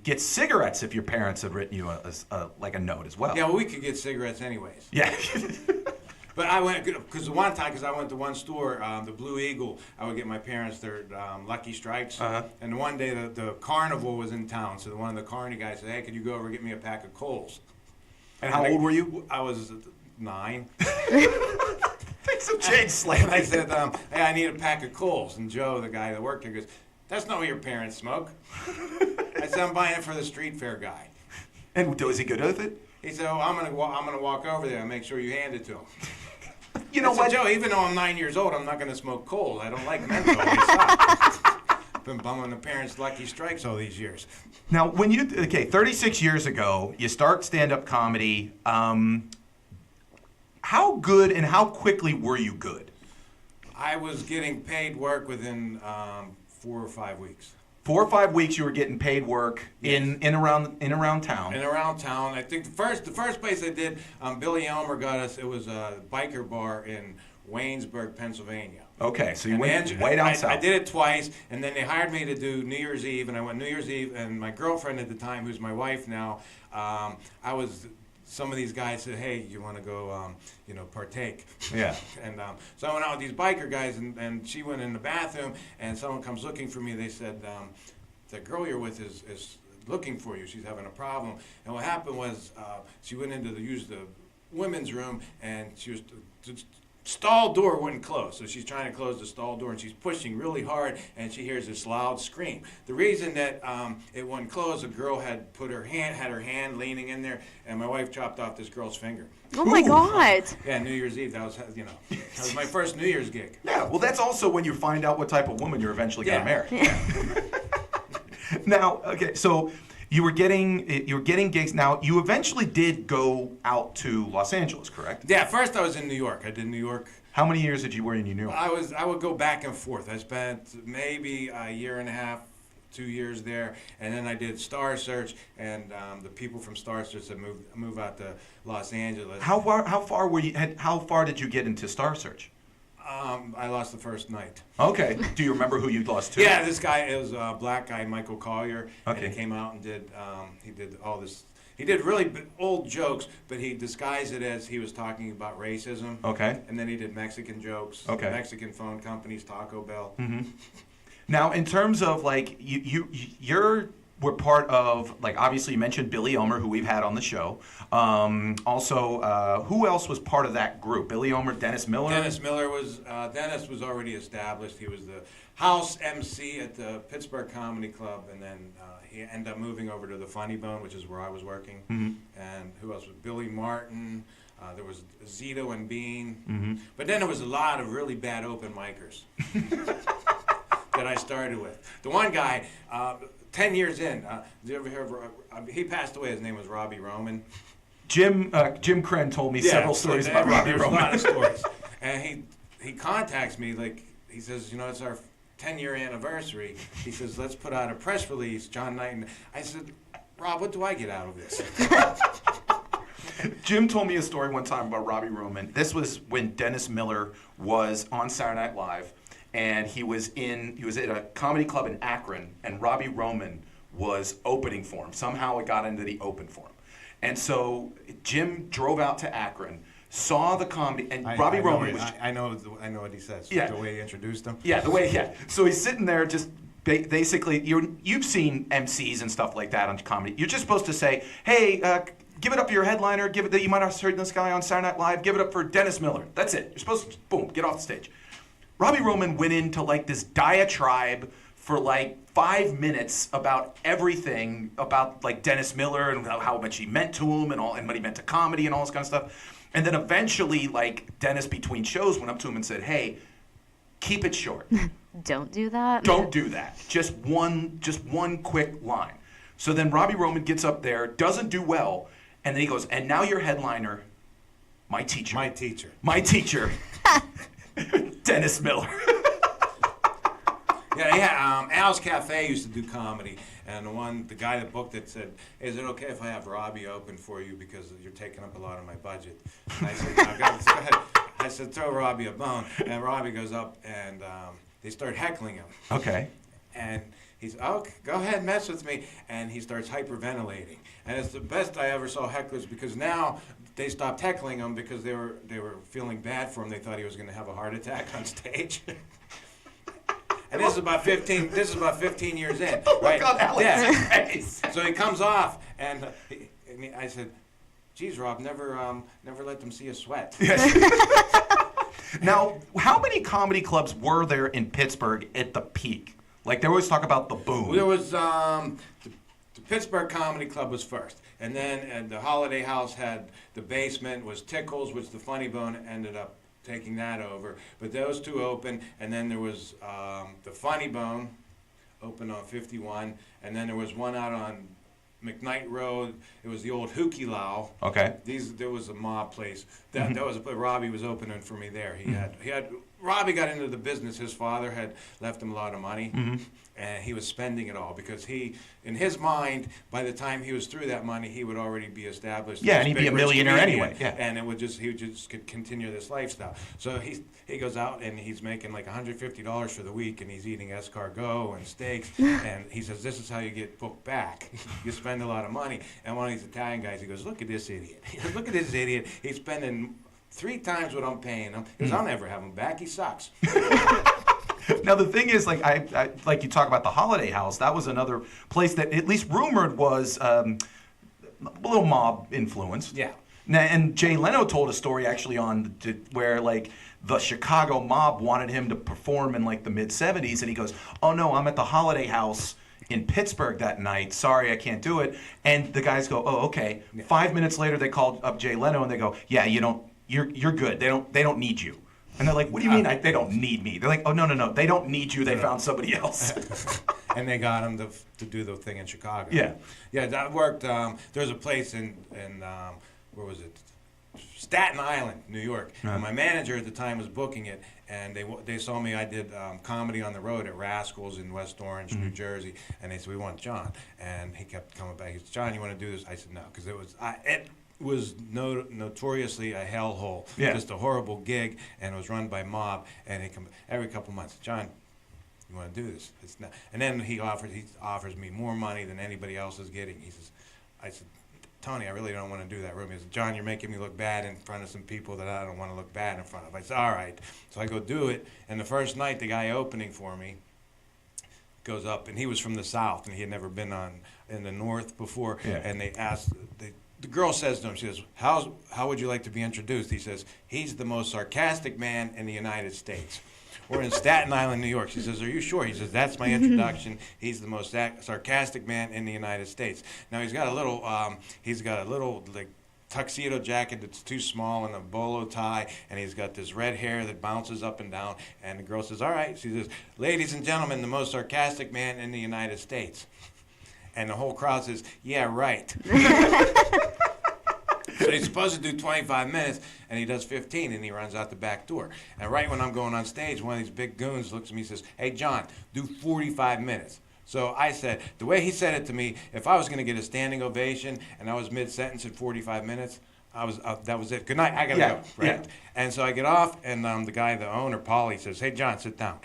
Speaker 1: get cigarettes if your parents had written you a note as well.
Speaker 4: Yeah, well, we could get cigarettes anyways.
Speaker 1: Yeah.
Speaker 4: But I went, because I went to one store, the Blue Eagle, I would get my parents their Lucky Strikes. And one day the carnival was in town, so one of the carny guys said, hey, could you go over and get me a pack of Coles?
Speaker 1: And how old were you?
Speaker 4: I was 9.
Speaker 1: Things have changed slightly.
Speaker 4: And I said, hey, I need a pack of Coles. And Joe, the guy that worked there, goes, that's not what your parents smoke. I said, I'm buying it for the street fair guy.
Speaker 1: And was he good with it?
Speaker 4: He said, I'm gonna walk over there and make sure you hand it to him.
Speaker 1: You know what,
Speaker 4: Joe? Even though I'm 9 years old, I'm not gonna smoke Coles. I don't like menthol. I've been bumming the parents' Lucky Strikes all these years.
Speaker 1: Now, 36 years ago, you start stand-up comedy. How good and how quickly were you good?
Speaker 4: I was getting paid work within 4 or 5 weeks.
Speaker 1: 4 or 5 weeks, you were getting paid work in around town.
Speaker 4: In around town, I think the first place I did, Billy Elmer got us. It was a biker bar in Waynesburg, Pennsylvania.
Speaker 1: Okay, so you went way down south.
Speaker 4: I did it twice, and then they hired me to do New Year's Eve, and I went New Year's Eve, and my girlfriend at the time, who's my wife now, some of these guys said, hey, you want to go, partake?
Speaker 1: Yeah.
Speaker 4: And so I went out with these biker guys, and she went in the bathroom, and someone comes looking for me. They said, the girl you're with is looking for you. She's having a problem. And what happened was she went in to use the women's room, and she was... the stall door wouldn't close, so she's trying to close the stall door, and she's pushing really hard, and she hears this loud scream. The reason that it wouldn't close, a girl had her hand leaning in there, and my wife chopped off this girl's finger.
Speaker 2: Oh my God!
Speaker 4: Yeah, New Year's Eve. That was my first New Year's gig.
Speaker 1: Yeah, well, that's also when you find out what type of woman you're eventually going to marry. Yeah. Now, okay, so you were getting gigs. Now, you eventually did go out to Los Angeles, correct?
Speaker 4: Yeah, first I was in New York. I did New York.
Speaker 1: How many years did you were in New York?
Speaker 4: I would go back and forth. I spent maybe a year and a half, 2 years there, and then I did Star Search, and the people from Star Search said move out to Los Angeles.
Speaker 1: How far did you get into Star Search?
Speaker 4: I lost the first night.
Speaker 1: Okay. Do you remember who you lost to?
Speaker 4: Yeah, this guy, it was a black guy, Michael Collier.
Speaker 1: Okay.
Speaker 4: And he came out and he did all this. He did really old jokes, but he disguised it as he was talking about racism.
Speaker 1: Okay.
Speaker 4: And then he did Mexican jokes.
Speaker 1: Okay.
Speaker 4: Mexican phone companies, Taco Bell.
Speaker 1: Mm-hmm. Now, in terms of like you're were part of, like, obviously you mentioned Billy Omer, who we've had on the show. Also, who else was part of that group? Billy Omer, Dennis Miller?
Speaker 4: Dennis was already established. He was the house MC at the Pittsburgh Comedy Club, and then he ended up moving over to the Funny Bone, which is where I was working.
Speaker 1: Mm-hmm.
Speaker 4: And who else was Billy Martin? There was Zito and Bean.
Speaker 1: Mm-hmm.
Speaker 4: But then there was a lot of really bad open micers that I started with. The one guy, 10 years in, did you ever hear of, he passed away, his name was Robbie Roman.
Speaker 1: Jim Krenn told me several stories about Robbie
Speaker 4: There's
Speaker 1: Roman.
Speaker 4: a lot of stories. And he contacts me, like, he says, it's our 10-year anniversary. He says, let's put out a press release, John Knight. And I said, Rob, what do I get out of this?
Speaker 1: Jim told me a story one time about Robbie Roman. This was when Dennis Miller was on Saturday Night Live, and he was at a comedy club in Akron, and Robbie Roman was opening for him. Somehow it got into the open for him. And so Jim drove out to Akron, saw the comedy, and Robbie Roman was...
Speaker 4: I know what he says,
Speaker 1: Yeah.
Speaker 4: the way he introduced him.
Speaker 1: Yeah, So he's sitting there just basically, you've seen MCs and stuff like that on comedy. You're just supposed to say, hey, give it up to your headliner, you might have heard this guy on Saturday Night Live, give it up for Dennis Miller. That's it. You're supposed to, boom, get off the stage. Robbie Roman went into like this diatribe for like 5 minutes about everything, about like Dennis Miller and how much he meant to him and what he meant to comedy and all this kind of stuff. And then eventually, like, Dennis between shows went up to him and said, hey, keep it short.
Speaker 2: Don't do that.
Speaker 1: Don't do that. Just one quick line. So then Robbie Roman gets up there, doesn't do well, and then he goes, and now your headliner, my teacher. My teacher, Dennis Miller.
Speaker 4: Yeah. Al's Cafe used to do comedy, and the guy that booked it said, "Is it okay if I have Robbie open for you because you're taking up a lot of my budget?" And I said, "No, go ahead." I said, "Throw Robbie a bone," and Robbie goes up and they start heckling him.
Speaker 1: Okay.
Speaker 4: And he's, "Oh, go ahead, mess with me," and he starts hyperventilating. And it's the best I ever saw hecklers, because now they stopped heckling him because they were feeling bad for him. They thought he was going to have a heart attack on stage. And this is about 15 years in.
Speaker 1: Oh my
Speaker 4: right?
Speaker 1: God, Alex' face.
Speaker 4: So he comes off, and I said, "Geez, Rob, never let them see you sweat."
Speaker 1: Now, how many comedy clubs were there in Pittsburgh at the peak? Like, they always talk about the boom.
Speaker 4: There was the Pittsburgh Comedy Club was first, and then the Holiday House had the basement, was Tickles, which the Funny Bone ended up taking that over. But those two opened, and then there was the Funny Bone opened on 51, and then there was one out on McKnight Road. It was the old Hookie Lau.
Speaker 1: Okay.
Speaker 4: There was a mob place. That was Robbie was opening for me there. He had Robbie got into the business. His father had left him a lot of money, and he was spending it all because in his mind, by the time he was through that money, he would already be established.
Speaker 1: Yeah, and he'd be a millionaire anyway. Yeah.
Speaker 4: And he would just could continue this lifestyle. So he goes out and he's making like $150 for the week, and he's eating escargot and steaks. And he says, "This is how you get booked back. You spend a lot of money." And one of these Italian guys, he goes, "Look at this idiot. Look at this idiot. He's spending 3 times what I'm paying him. Because I'll never have him back. He sucks."
Speaker 1: Now the thing is, like I like you talk about the Holiday House. That was another place that at least rumored was a little mob influenced.
Speaker 4: Yeah.
Speaker 1: Now, and Jay Leno told a story actually where like the Chicago mob wanted him to perform in like the mid '70s, and he goes, "Oh no, I'm at the Holiday House in Pittsburgh that night. Sorry, I can't do it." And the guys go, "Oh, okay." Yeah. 5 minutes later, they called up Jay Leno and they go, "Yeah, you're good. They don't need you." And they're like, "What do you mean they don't need me?" They're like, "Oh, no. They don't need you. They found somebody else."
Speaker 4: And they got him to do the thing in Chicago.
Speaker 1: Yeah.
Speaker 4: Yeah, that worked. There's a place in where was it? Staten Island, New York. And my manager at the time was booking it, and they saw me. I did comedy on the road at Rascals in West Orange, New Jersey, and they said, "We want John." And he kept coming back. He said, "John, you want to do this?" I said, "No," because it was notoriously a hellhole, just a horrible gig, and it was run by mob. And he come every couple months, "John, you want to do this?" It's not. And then he offers me more money than anybody else is getting. I said, "Tony, I really don't want to do that room." He said, "John, you're making me look bad in front of some people that I don't want to look bad in front of." I said, "All right." So I go do it, and the first night, the guy opening for me goes up, and he was from the South, and he had never been in the North before.
Speaker 1: Yeah.
Speaker 4: And they asked, the girl says to him, she says, how would you like to be introduced? He says, he's the most sarcastic man in the United States. We're in Staten Island, New York. She says, are you sure? He says, that's my introduction. He's the most sarcastic man in the United States. Now he's got a little like tuxedo jacket that's too small and a bolo tie, and he's got this red hair that bounces up and down. And the girl says, all right. She says, ladies and gentlemen, the most sarcastic man in the United States. And the whole crowd says, yeah, right. So he's supposed to do 25 minutes, and he does 15, and he runs out the back door. And right when I'm going on stage, one of these big goons looks at me and says, hey, John, do 45 minutes. So I said, the way he said it to me, if I was going to get a standing ovation and I was mid-sentence at 45 minutes, that was it. Good night, I got to go. Right?
Speaker 1: Yeah.
Speaker 4: And so I get off, and the owner, Paulie, says, hey, John, sit down.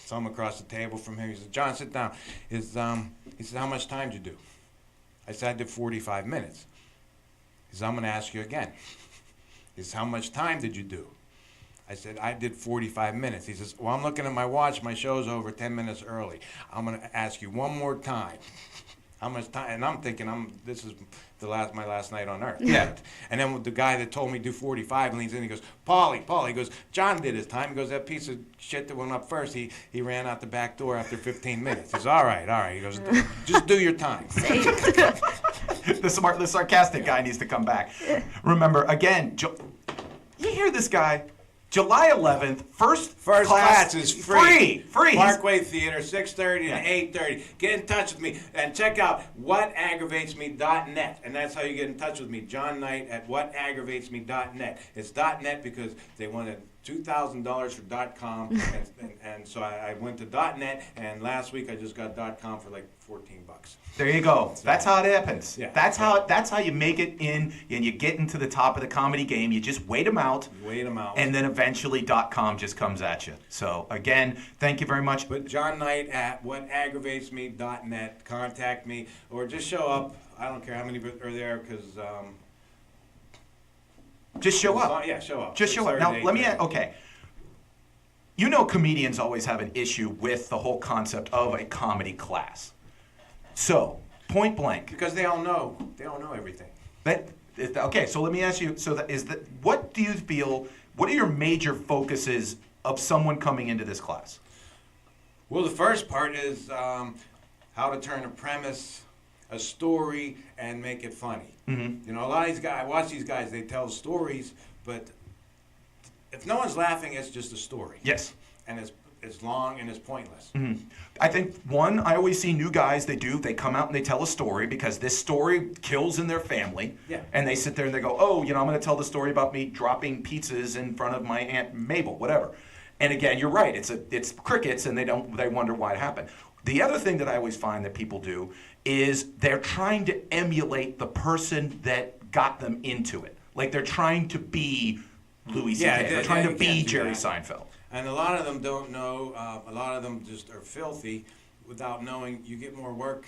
Speaker 4: So I'm across the table from him. He says, John, sit down. He says, how much time did you do? I said, I did 45 minutes. He says, I'm going to ask you again. He says, how much time did you do? I said, I did 45 minutes. He says, well, I'm looking at my watch. My show's over 10 minutes early. I'm going to ask you one more time. How much time? And I'm thinking, this is my last night on earth.
Speaker 1: Yeah.
Speaker 4: And then the guy that told me do 45 leans in. He goes, Paulie. He goes, John did his time. He goes, that piece of shit that went up first, he ran out the back door after 15 minutes. He says, all right. He goes, just do your time.
Speaker 1: The sarcastic guy needs to come back. Remember, again, you hear this guy, July 11th, first
Speaker 4: class is free.
Speaker 1: Free.
Speaker 4: Parkway Theater, 6:30 to 8:30. Get in touch with me and check out whataggravatesme.net. And that's how you get in touch with me, John Knight at whataggravatesme.net. It's .net because they wanted $2,000 for .com, and so I went to .net, and last week I just got .com for like $14.
Speaker 1: There you go. That's how it happens.
Speaker 4: Yeah.
Speaker 1: That's how you make it in, and you get into the top of the comedy game. You just wait them out. And then eventually .com just comes at you. So again, thank you very much.
Speaker 4: But John Knight at whataggravatesme.net. Contact me or just show up. I don't care how many are there because.
Speaker 1: Just show up.
Speaker 4: Yeah, show up.
Speaker 1: Just show up. Now, let me ask, okay. You know comedians always have an issue with the whole concept of a comedy class. So, point blank.
Speaker 4: Because they all know everything.
Speaker 1: Okay, so let me ask you, what do you feel, what are your major focuses of someone coming into this class?
Speaker 4: Well, the first part is how to turn a premise, a story, and make it funny.
Speaker 1: Mm-hmm.
Speaker 4: You know, a lot of these guys, I watch these guys, they tell stories, but if no one's laughing, it's just a story.
Speaker 1: Yes.
Speaker 4: And it's long and it's pointless.
Speaker 1: Mm-hmm. I think, I always see new guys, they come out and they tell a story because this story kills in their family.
Speaker 4: Yeah.
Speaker 1: And they sit there and they go, I'm going to tell the story about me dropping pizzas in front of my Aunt Mabel, whatever. And again, you're right, it's crickets and they wonder why it happened. The other thing that I always find that people do is they're trying to emulate the person that got them into it. Like they're trying to be Louis C.K. They're trying to be Jerry Seinfeld.
Speaker 4: And a lot of them don't know, a lot of them just are filthy without knowing you get more work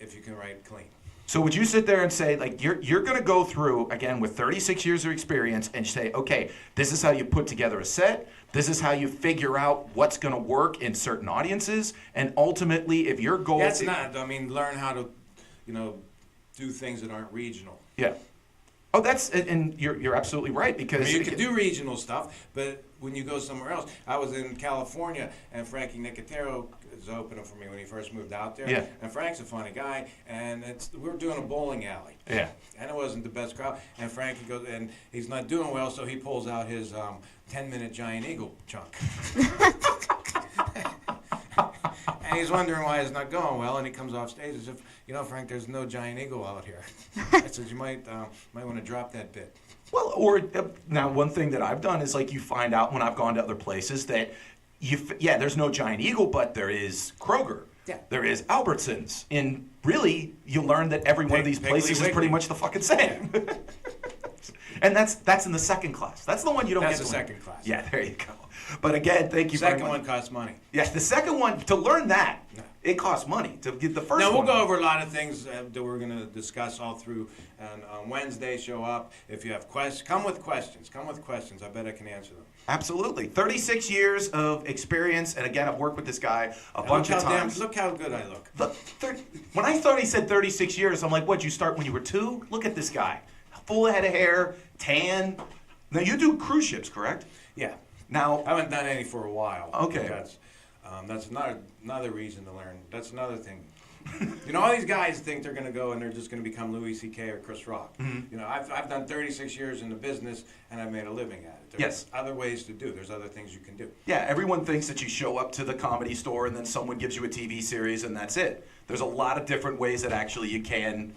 Speaker 4: if you can write clean.
Speaker 1: So would you sit there and say, like, you're going to go through, again, with 36 years of experience and say, okay, this is how you put together a set, this is how you figure out what's going to work in certain audiences, and ultimately, if your goal...
Speaker 4: learn how to, do things that aren't regional.
Speaker 1: Yeah. Oh, and you're absolutely right, because...
Speaker 4: you can do regional stuff, but when you go somewhere else... I was in California, and Frankie Nicotero was opening for me when he first moved out there.
Speaker 1: Yeah.
Speaker 4: And Frank's a funny guy, and we were doing a bowling alley.
Speaker 1: Yeah.
Speaker 4: And it wasn't the best crowd, and Frankie goes, and he's not doing well, so he pulls out his 10-minute Giant Eagle chunk. And he's wondering why it's not going well, and he comes off stage as if, Frank, there's no Giant Eagle out here. I said, you might want to drop that bit.
Speaker 1: Well, or now one thing that I've done is like you find out when I've gone to other places that there's no Giant Eagle, but there is Kroger.
Speaker 4: Yeah.
Speaker 1: There is Albertsons. And really, you learn that every one of these places is pretty much the fucking same. And that's in the second class. That's the one you don't
Speaker 4: That's
Speaker 1: get
Speaker 4: the
Speaker 1: to win.
Speaker 4: second class.
Speaker 1: Yeah, there you go. But again, thank you very
Speaker 4: Second
Speaker 1: much.
Speaker 4: one costs money.
Speaker 1: Yes, the second one, to learn that, it costs money. To get the first
Speaker 4: Now, we'll
Speaker 1: one.
Speaker 4: go over a lot of things that we're going to discuss all through. And on Wednesday, show up. If you have questions, come with questions. Come with questions. I bet I can answer them.
Speaker 1: Absolutely. 36 years of experience. And again, I've worked with this guy a
Speaker 4: And
Speaker 1: bunch of times.
Speaker 4: Look how good I look.
Speaker 1: Look, when I thought he said 36 years, I'm like, what'd you start when you were 2? Look at this guy. Full head of hair, tan. Now, you do cruise ships, correct?
Speaker 4: Yeah.
Speaker 1: Now,
Speaker 4: I haven't done any for a while.
Speaker 1: Okay.
Speaker 4: That's another reason to learn. That's another thing. You know, all these guys think they're going to go and they're just going to become Louis C.K. or Chris Rock.
Speaker 1: Mm-hmm.
Speaker 4: You know, I've done 36 years in the business and I've made a living at it. There's
Speaker 1: Yes.
Speaker 4: other ways to do. There's other things you can do.
Speaker 1: yeah, everyone thinks that you show up to the Comedy Store and then someone gives you a TV series and that's it. There's a lot of different ways that actually you can,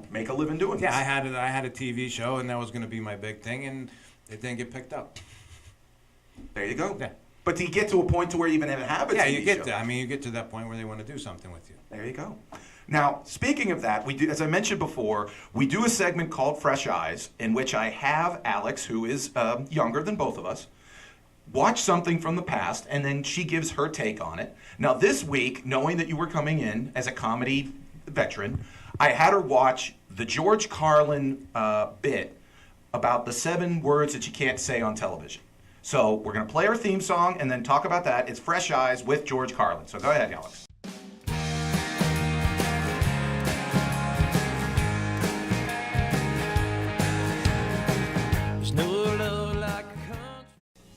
Speaker 1: make a living doing this.
Speaker 4: Yeah, I had a TV show and that was going to be my big thing and it didn't get picked up.
Speaker 1: There you go.
Speaker 4: Yeah.
Speaker 1: But do you get to a point to where you even have a
Speaker 4: Yeah,
Speaker 1: TV
Speaker 4: you get
Speaker 1: show?
Speaker 4: to. I mean, you get to that point where they want to do something with you.
Speaker 1: There you go. Now, speaking of that, we do, as I mentioned before, we do a segment called Fresh Eyes, in which I have Alex, who is younger than both of us, watch something from the past, and then she gives her take on it. Now, this week, knowing that you were coming in as a comedy veteran, I had her watch the George Carlin bit about the 7 words that you can't say on television. So we're going to play our theme song and then talk about that. It's Fresh Eyes with George Carlin. So go ahead, Alex.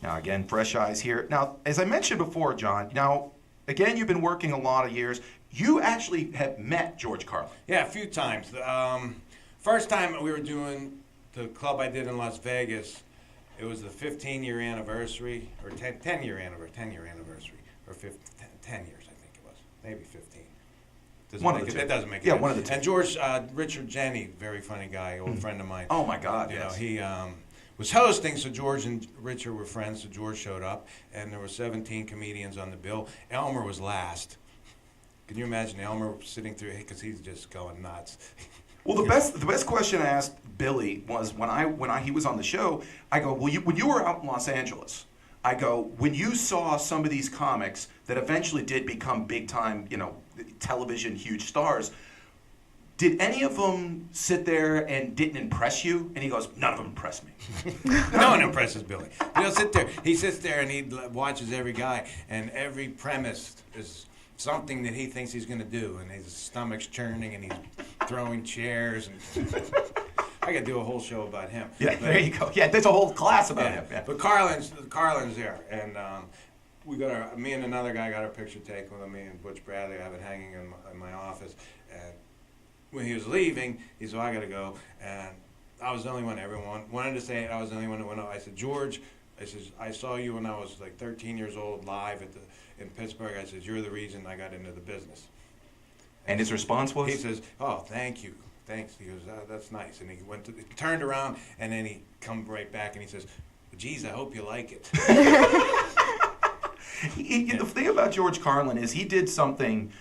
Speaker 1: Now, again, Fresh Eyes here. Now, as I mentioned before, John, now, again, you've been working a lot of years. You actually have met George Carlin.
Speaker 4: Yeah, a few times. First time we were doing the club I did in Las Vegas, it was the 15-year anniversary, or 10-year anniversary, or 10 years, I think it was. Maybe 15. That doesn't make it.
Speaker 1: Yeah, one of the two.
Speaker 4: And George, Richard Jenny, very funny guy, old friend of mine.
Speaker 1: Oh, my God,
Speaker 4: You
Speaker 1: yes.
Speaker 4: know, he was hosting, so George and Richard were friends, so George showed up, and there were 17 comedians on the bill. Elmer was last. Can you imagine Elmer sitting through, because he's just going nuts.
Speaker 1: Well, the best question I asked Billy was when he was on the show. I go, well, when you were out in Los Angeles, I go, when you saw some of these comics that eventually did become big time, television huge stars, did any of them sit there and didn't impress you? And he goes, none of them impressed me.
Speaker 4: No one impresses Billy. He'll sit there. He sits there and he watches every guy, and every premise is something that he thinks he's going to do, and his stomach's churning, and he's throwing chairs. And I could do a whole show about him.
Speaker 1: Yeah, there you go. Yeah, there's a whole class about him. Yeah.
Speaker 4: But Carlin's there, and we got me and another guy got our picture taken with me and Butch Bradley. I have it hanging in my office, and when he was leaving, he said, I got to go, and I was the only one. Everyone wanted to say it. I was the only one that went up. I said, George, I saw you when I was like 13 years old live in Pittsburgh. I said, you're the reason I got into the business.
Speaker 1: And his response was?
Speaker 4: He says, oh, thank you. Thanks. He goes, that's nice. And he turned around, and then he come right back, and he says, geez, I hope you like it.
Speaker 1: The thing about George Carlin is he did something.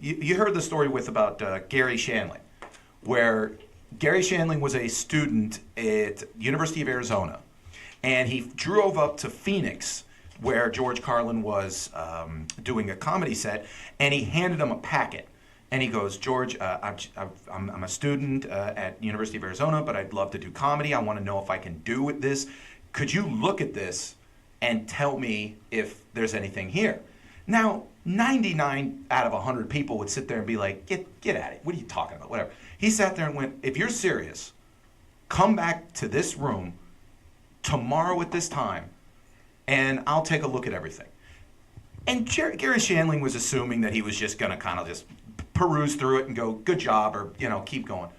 Speaker 1: You heard the story about Gary Shandling, where Gary Shandling was a student at University of Arizona, and he drove up to Phoenix, where George Carlin was doing a comedy set, and he handed him a packet. And he goes, George, I'm a student at University of Arizona, but I'd love to do comedy. I want to know if I can do this. Could you look at this and tell me if there's anything here? Now, 99 out of 100 people would sit there and be like, get at it. What are you talking about? Whatever. He sat there and went, if you're serious, come back to this room tomorrow at this time, and I'll take a look at everything. And Gary Shandling was assuming that he was just going to kind of just peruse through it and go, good job, or, keep going.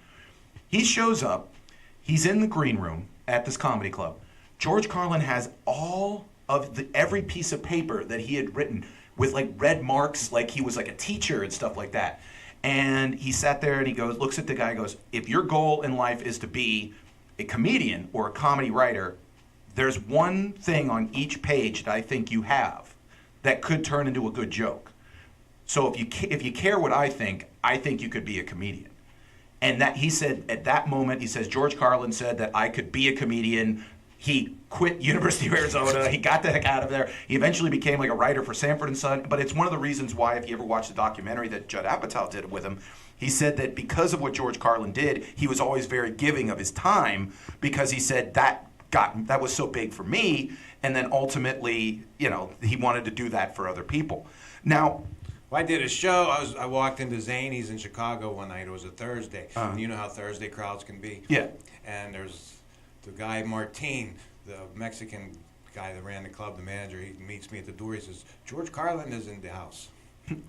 Speaker 1: He shows up. He's in the green room at this comedy club. George Carlin has all of every piece of paper that he had written with like red marks, like he was like a teacher and stuff like that. And he sat there and he goes, looks at the guy and goes, if your goal in life is to be a comedian or a comedy writer, there's one thing on each page that I think you have that could turn into a good joke. So if you care what I think you could be a comedian. And that he said at that moment, he says, George Carlin said that I could be a comedian. He quit University of Arizona. He got the heck out of there. He eventually became like a writer for Sanford and Son. But it's one of the reasons why, if you ever watch the documentary that Judd Apatow did with him, he said that because of what George Carlin did, he was always very giving of his time, because he said that was so big for me. And then ultimately, he wanted to do that for other people. Now,
Speaker 4: well, I did a show. I walked into Zany's in Chicago one night. It was a Thursday. And you know how Thursday crowds can be.
Speaker 1: Yeah.
Speaker 4: And there's the guy, Martin, the Mexican guy that ran the club, the manager. He meets me at the door. He says, George Carlin is in the house.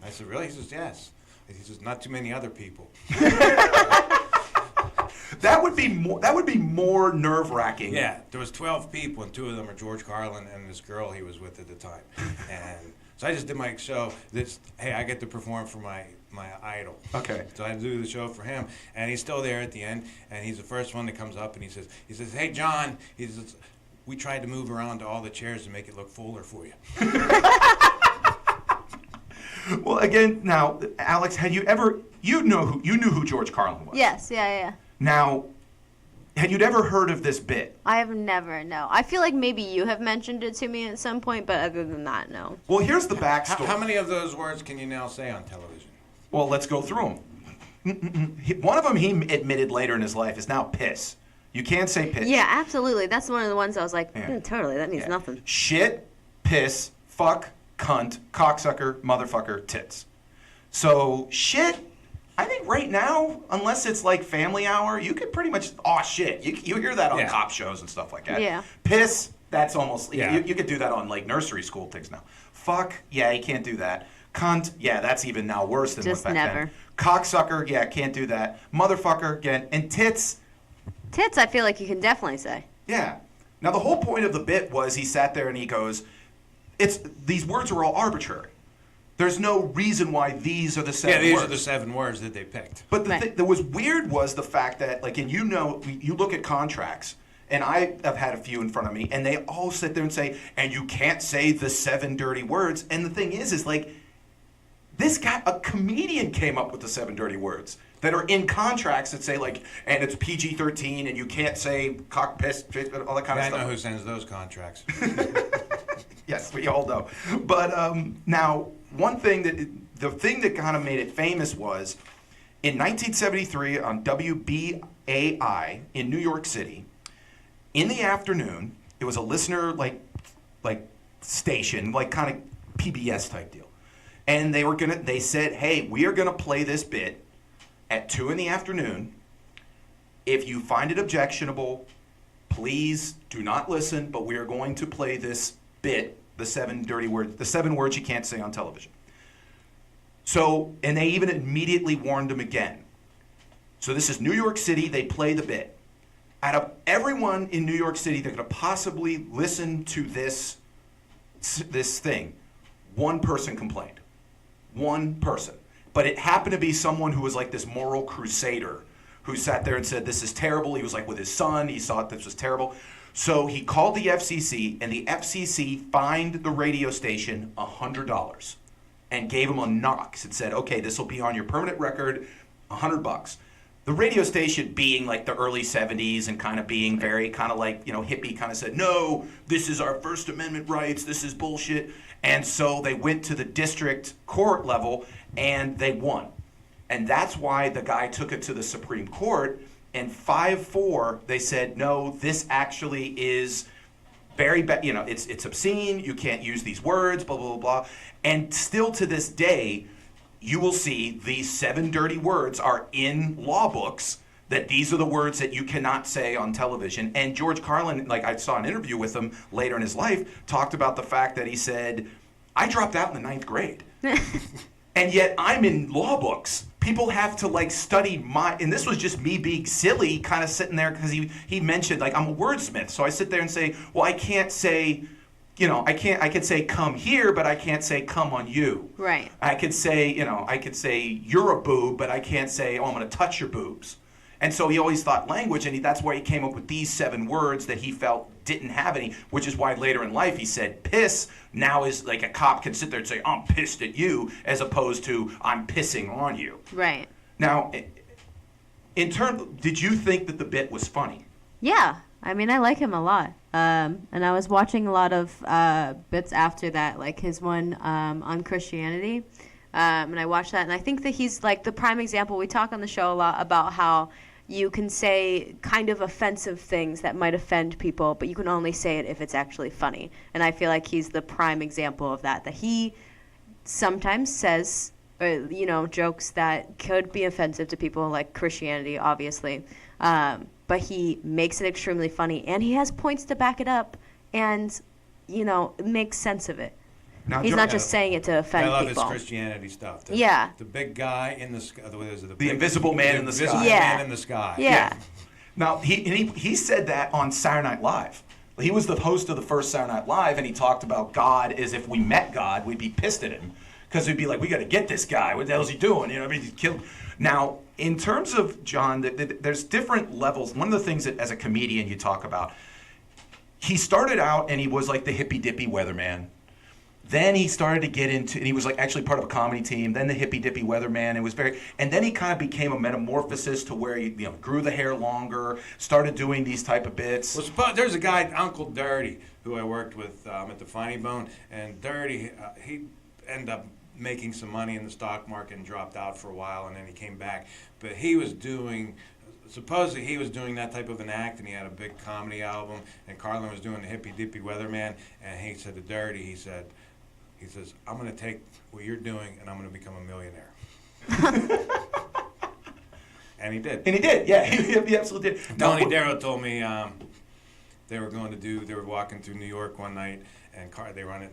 Speaker 4: I said, really? He says, yes. He says, not too many other people.
Speaker 1: That would be more nerve-wracking.
Speaker 4: Yeah, there was 12 people, and 2 of them are George Carlin and this girl he was with at the time. And so I just did my show. Hey, I get to perform for my idol.
Speaker 1: Okay.
Speaker 4: So I do the show for him, and he's still there at the end, and he's the first one that comes up, and he says, hey, John, he says, we tried to move around to all the chairs to make it look fuller for you.
Speaker 1: Well, again, now, Alex, had you ever, you knew who George Carlin was?
Speaker 2: Yes, yeah.
Speaker 1: Now, had you ever heard of this bit?
Speaker 2: I have never, no. I feel like maybe you have mentioned it to me at some point, but other than that, no.
Speaker 1: Well, here's the backstory.
Speaker 4: How many of those words can you now say on television?
Speaker 1: Well, let's go through them. One of them he admitted later in his life is now piss. You can't say piss.
Speaker 2: Yeah, absolutely. That's one of the ones I was like, totally, that means nothing.
Speaker 1: Shit, piss, fuck, cunt, cocksucker, motherfucker, tits. So, shit, I think right now, unless it's like Family Hour, you could pretty much, shit. You hear that on cop shows and stuff like that.
Speaker 2: Yeah.
Speaker 1: Piss, that's almost, you could do that on like nursery school things now. Fuck, yeah, you can't do that. Cunt, yeah, that's even now worse than
Speaker 2: Just
Speaker 1: back
Speaker 2: never.
Speaker 1: then. Cocksucker, yeah, can't do that. Motherfucker, again. And tits.
Speaker 2: Tits, I feel like you can definitely say.
Speaker 1: Yeah. Now, the whole point of the bit was he sat there and he goes, these words are all arbitrary. There's no reason why these are the 7 words.
Speaker 4: Yeah, these are the 7 words that they picked.
Speaker 1: But the thing that was weird was the fact that, like, and you look at contracts, and I have had a few in front of me, and they all sit there and say, and you can't say the 7 dirty words. And the thing is like, this guy, a comedian, came up with the 7 dirty words that are in contracts that say, like, and it's PG-13, and you can't say cock, piss, all that kind of stuff.
Speaker 4: I know who sends those contracts.
Speaker 1: Yes, we all know. But now, the thing that kind of made it famous was, in 1973 on WBAI in New York City, in the afternoon, it was a listener, like station, like kind of PBS type deal. And they said, hey, we are gonna play this bit at 2 in the afternoon. If you find it objectionable, please do not listen, but we are going to play this bit, the 7 dirty words, the 7 words you can't say on television. So, and they even immediately warned them again. So this is New York City, they play the bit. Out of everyone in New York City that could have possibly listened to this thing, one person complained. One person. But it happened to be someone who was like this moral crusader who sat there and said, this is terrible. He was like with his son. He saw this was terrible. So he called the FCC, and the FCC fined the radio station $100 and gave him a knock. It said, okay, this will be on your permanent record, $100. The radio station, being like the early 70s and kind of being very kind of like, hippie, kind of said, no, this is our First Amendment rights, this is bullshit. And so they went to the district court level and they won. And that's why the guy took it to the Supreme Court, and 5-4, they said, no, this actually is very bad, it's obscene, you can't use these words, blah, blah, blah, blah. And still to this day, you will see these 7 dirty words are in law books, that these are the words that you cannot say on television. And George Carlin, like I saw an interview with him later in his life, talked about the fact that he said, I dropped out in the 9th grade. And yet I'm in law books. People have to study and this was just me being silly, kind of sitting there, because he mentioned, I'm a wordsmith. So I sit there and say, well, I can't say, I could say come here, but I can't say come on you.
Speaker 2: Right.
Speaker 1: I could say, you're a boob, but I can't say, I'm going to touch your boobs. And so he always thought language, and that's why he came up with these 7 words that he felt didn't have any, which is why later in life he said piss now is like a cop can sit there and say, I'm pissed at you, as opposed to I'm pissing on you.
Speaker 2: Right.
Speaker 1: Now, Did you think that the bit was funny?
Speaker 2: Yeah, I mean, I like him a lot. And I was watching a lot of bits after that, like his one on Christianity. And I watched that, and I think that he's like the prime example. We talk on the show a lot about how you can say kind of offensive things that might offend people, but you can only say it if it's actually funny. And I feel like he's the prime example of that he sometimes says, jokes that could be offensive to people, like Christianity, obviously. But he makes it extremely funny, and he has points to back it up, and, makes sense of it.
Speaker 1: Now,
Speaker 2: He's not just saying it to offend people.
Speaker 4: I love his Christianity stuff.
Speaker 2: Yeah.
Speaker 4: The big guy in the sky.
Speaker 1: The invisible man in the sky.
Speaker 4: Invisible man in the sky.
Speaker 2: Yeah.
Speaker 1: Now, he said that on Saturday Night Live. He was the host of the first Saturday Night Live, and he talked about God as if we met God, we'd be pissed at him. Because we'd be like, we got to get this guy. What the hell is he doing? He's killed. Now, in terms of John, there's different levels. One of the things that as a comedian you talk about, he started out and he was like the hippy-dippy weatherman. Then he started to get into, and he was like actually part of a comedy team. Then the hippy-dippy weatherman, and then he kind of became a metamorphosis to where he grew the hair longer, started doing these type of bits.
Speaker 4: Well, there's a guy, Uncle Dirty, who I worked with at the Funny Bone, and Dirty, he ended up making some money in the stock market and dropped out for a while, and then he came back. But supposedly he was doing that type of an act, and he had a big comedy album, and Carlin was doing the hippy-dippy weatherman, and he said to Dirty, he says, I'm going to take what you're doing, and I'm going to become a millionaire. And he did.
Speaker 1: And he did, yeah. He absolutely did.
Speaker 4: Tony Darrow told me they were walking through New York one night, and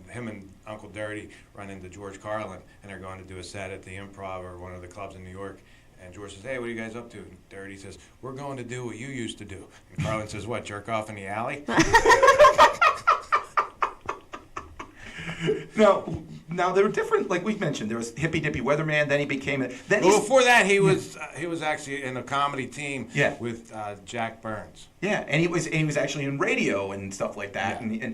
Speaker 4: him and Uncle Dirty run into George Carlin, and they're going to do a set at the Improv or one of the clubs in New York. And George says, hey, what are you guys up to? And Dirty says, we're going to do what you used to do. And Carlin says, what, jerk off in the alley?
Speaker 1: Now there were different, like we mentioned, there was hippy-dippy weatherman, then he became
Speaker 4: before that, he was actually in a comedy team with Jack Burns.
Speaker 1: Yeah, and he was actually in radio and stuff like that.
Speaker 4: Yeah.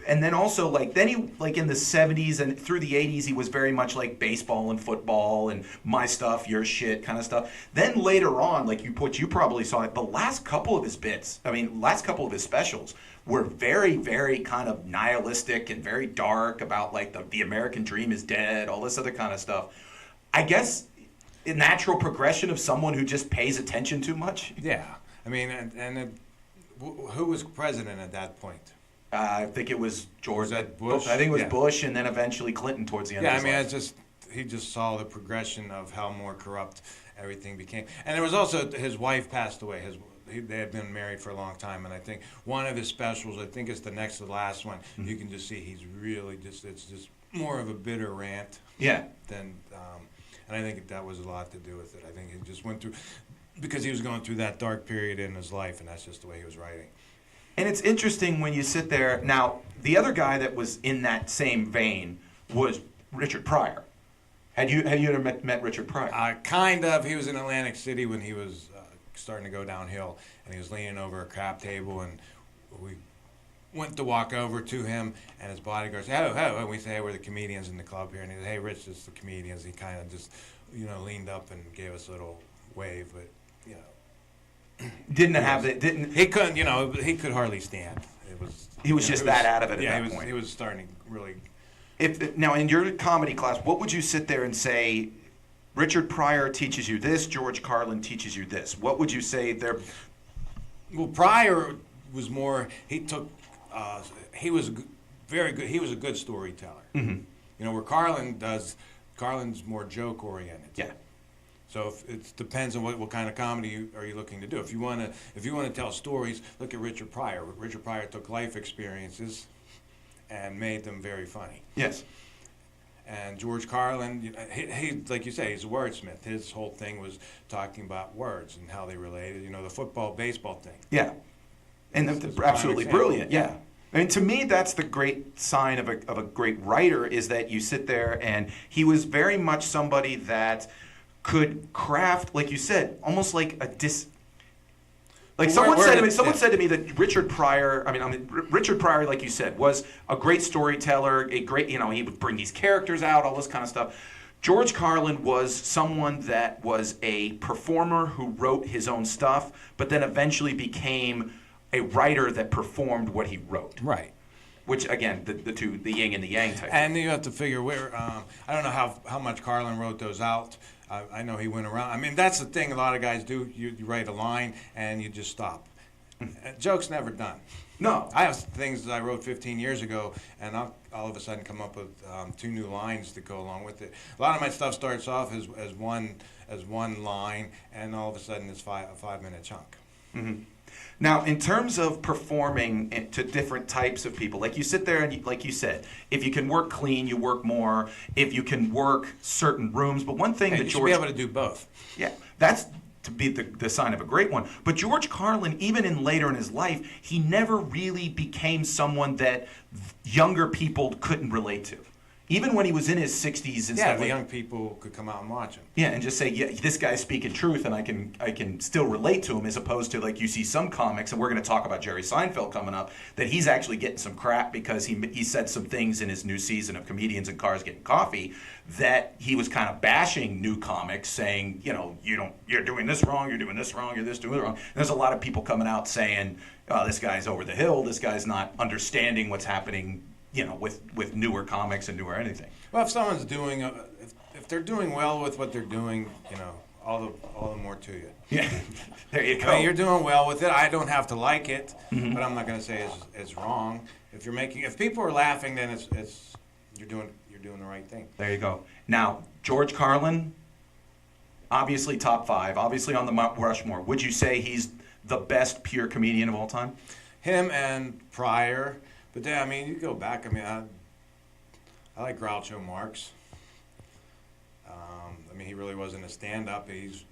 Speaker 1: And then also, then he, in the 70s and through the 80s, he was very much like baseball and football and my stuff, your shit kind of stuff. Then later on, you probably saw it, the last couple of his specials were very, very kind of nihilistic and very dark about, the American dream is dead, all this other kind of stuff. I guess a natural progression of someone who just pays attention too much.
Speaker 4: Yeah. I mean, who was president at that point?
Speaker 1: I think it was George.
Speaker 4: Was that Bush?
Speaker 1: I think it was Bush, and then eventually Clinton towards the end.
Speaker 4: Yeah,
Speaker 1: of his life.
Speaker 4: he just saw the progression of how more corrupt everything became. And there was also his wife passed away. They had been married for a long time, and I think one of his specials, I think it's the next to the last one. Mm-hmm. You can just see he's really it's just more of a bitter rant.
Speaker 1: Yeah.
Speaker 4: And I think that was a lot to do with it. I think he just went through because he was going through that dark period in his life, and that's just the way he was writing.
Speaker 1: And it's interesting when you sit there. Now, the other guy that was in that same vein was Richard Pryor. Had you ever met Richard Pryor?
Speaker 4: Kind of. He was in Atlantic City when he was starting to go downhill, and he was leaning over a crap table, and we went to walk over to him, and his bodyguard said, oh, and we say, hey, we're the comedians in the club here, and he said, hey, Rich, it's the comedians. He kind of just, leaned up and gave us a little wave, but,
Speaker 1: He
Speaker 4: couldn't, he could hardly stand.
Speaker 1: He was just that out of it at that point.
Speaker 4: He was starting to really...
Speaker 1: Now, in your comedy class, what would you sit there and say, Richard Pryor teaches you this, George Carlin teaches you this? What would you say there?
Speaker 4: Well, Pryor was more, he was very good, he was a good storyteller. Mm-hmm. Where Carlin's more joke-oriented.
Speaker 1: Yeah.
Speaker 4: So it depends on what kind of comedy are you looking to do. If you want to tell stories, look at Richard Pryor. Richard Pryor took life experiences and made them very funny.
Speaker 1: Yes.
Speaker 4: And George Carlin, he like you say, he's a wordsmith. His whole thing was talking about words and how they related. The football, baseball thing.
Speaker 1: Yeah. And they're absolutely brilliant. Yeah. I mean, to me, that's the great sign of a great writer is that you sit there, and he was very much somebody that could craft, like you said, almost like someone said to me that Richard Pryor, Richard Pryor, like you said, was a great storyteller, he would bring these characters out, all this kind of stuff. George Carlin was someone that was a performer who wrote his own stuff, but then eventually became a writer that performed what he wrote.
Speaker 4: Right.
Speaker 1: Which, again, the yin and the yang type.
Speaker 4: And you have to figure where, I don't know how much Carlin wrote those out. I know he went around. I mean, that's the thing a lot of guys do. You write a line and you just stop. Joke's never done.
Speaker 1: No.
Speaker 4: I have things that I wrote 15 years ago, and I'll all of a sudden come up with 2 new lines to go along with it. A lot of my stuff starts off as one line, and all of a sudden it's a 5-minute chunk.
Speaker 1: Mm-hmm. Now, in terms of performing to different types of people, like you sit there and like you said, if you can work clean, you work more. If you can work certain rooms, but one thing that
Speaker 4: you
Speaker 1: George
Speaker 4: should be able to do both.
Speaker 1: Yeah, that's to be the sign of a great one. But George Carlin, even later in his life, he never really became someone that younger people couldn't relate to. Even when he was in his 60s and
Speaker 4: Yeah,
Speaker 1: stuff.
Speaker 4: the young people could come out and watch him.
Speaker 1: Yeah, and just say, yeah, this guy's speaking truth, and I can still relate to him, as opposed to, like, you see some comics, and we're going to talk about Jerry Seinfeld coming up, that he's actually getting some crap because he said some things in his new season of Comedians in Cars Getting Coffee that he was kind of bashing new comics, saying, you know, you're doing this wrong, you're doing this wrong, you're doing it wrong. And there's a lot of people coming out saying, oh, this guy's over the hill, this guy's not understanding what's happening, you know, with newer comics and newer anything.
Speaker 4: Well, if someone's doing, if they're doing well with what they're doing, you know, all the more to you.
Speaker 1: Yeah, there you go.
Speaker 4: I mean, you're doing well with it. I don't have to like it, but I'm not going to say it's wrong. If people are laughing, then it's you're doing the right thing.
Speaker 1: There you go. Now, George Carlin, obviously top 5, obviously on the Mount Rushmore. Would you say he's the best pure comedian of all time?
Speaker 4: Him and Pryor. But then, I mean, you go back. I mean, I like Groucho Marx. I mean, he really wasn't a stand-up. He's,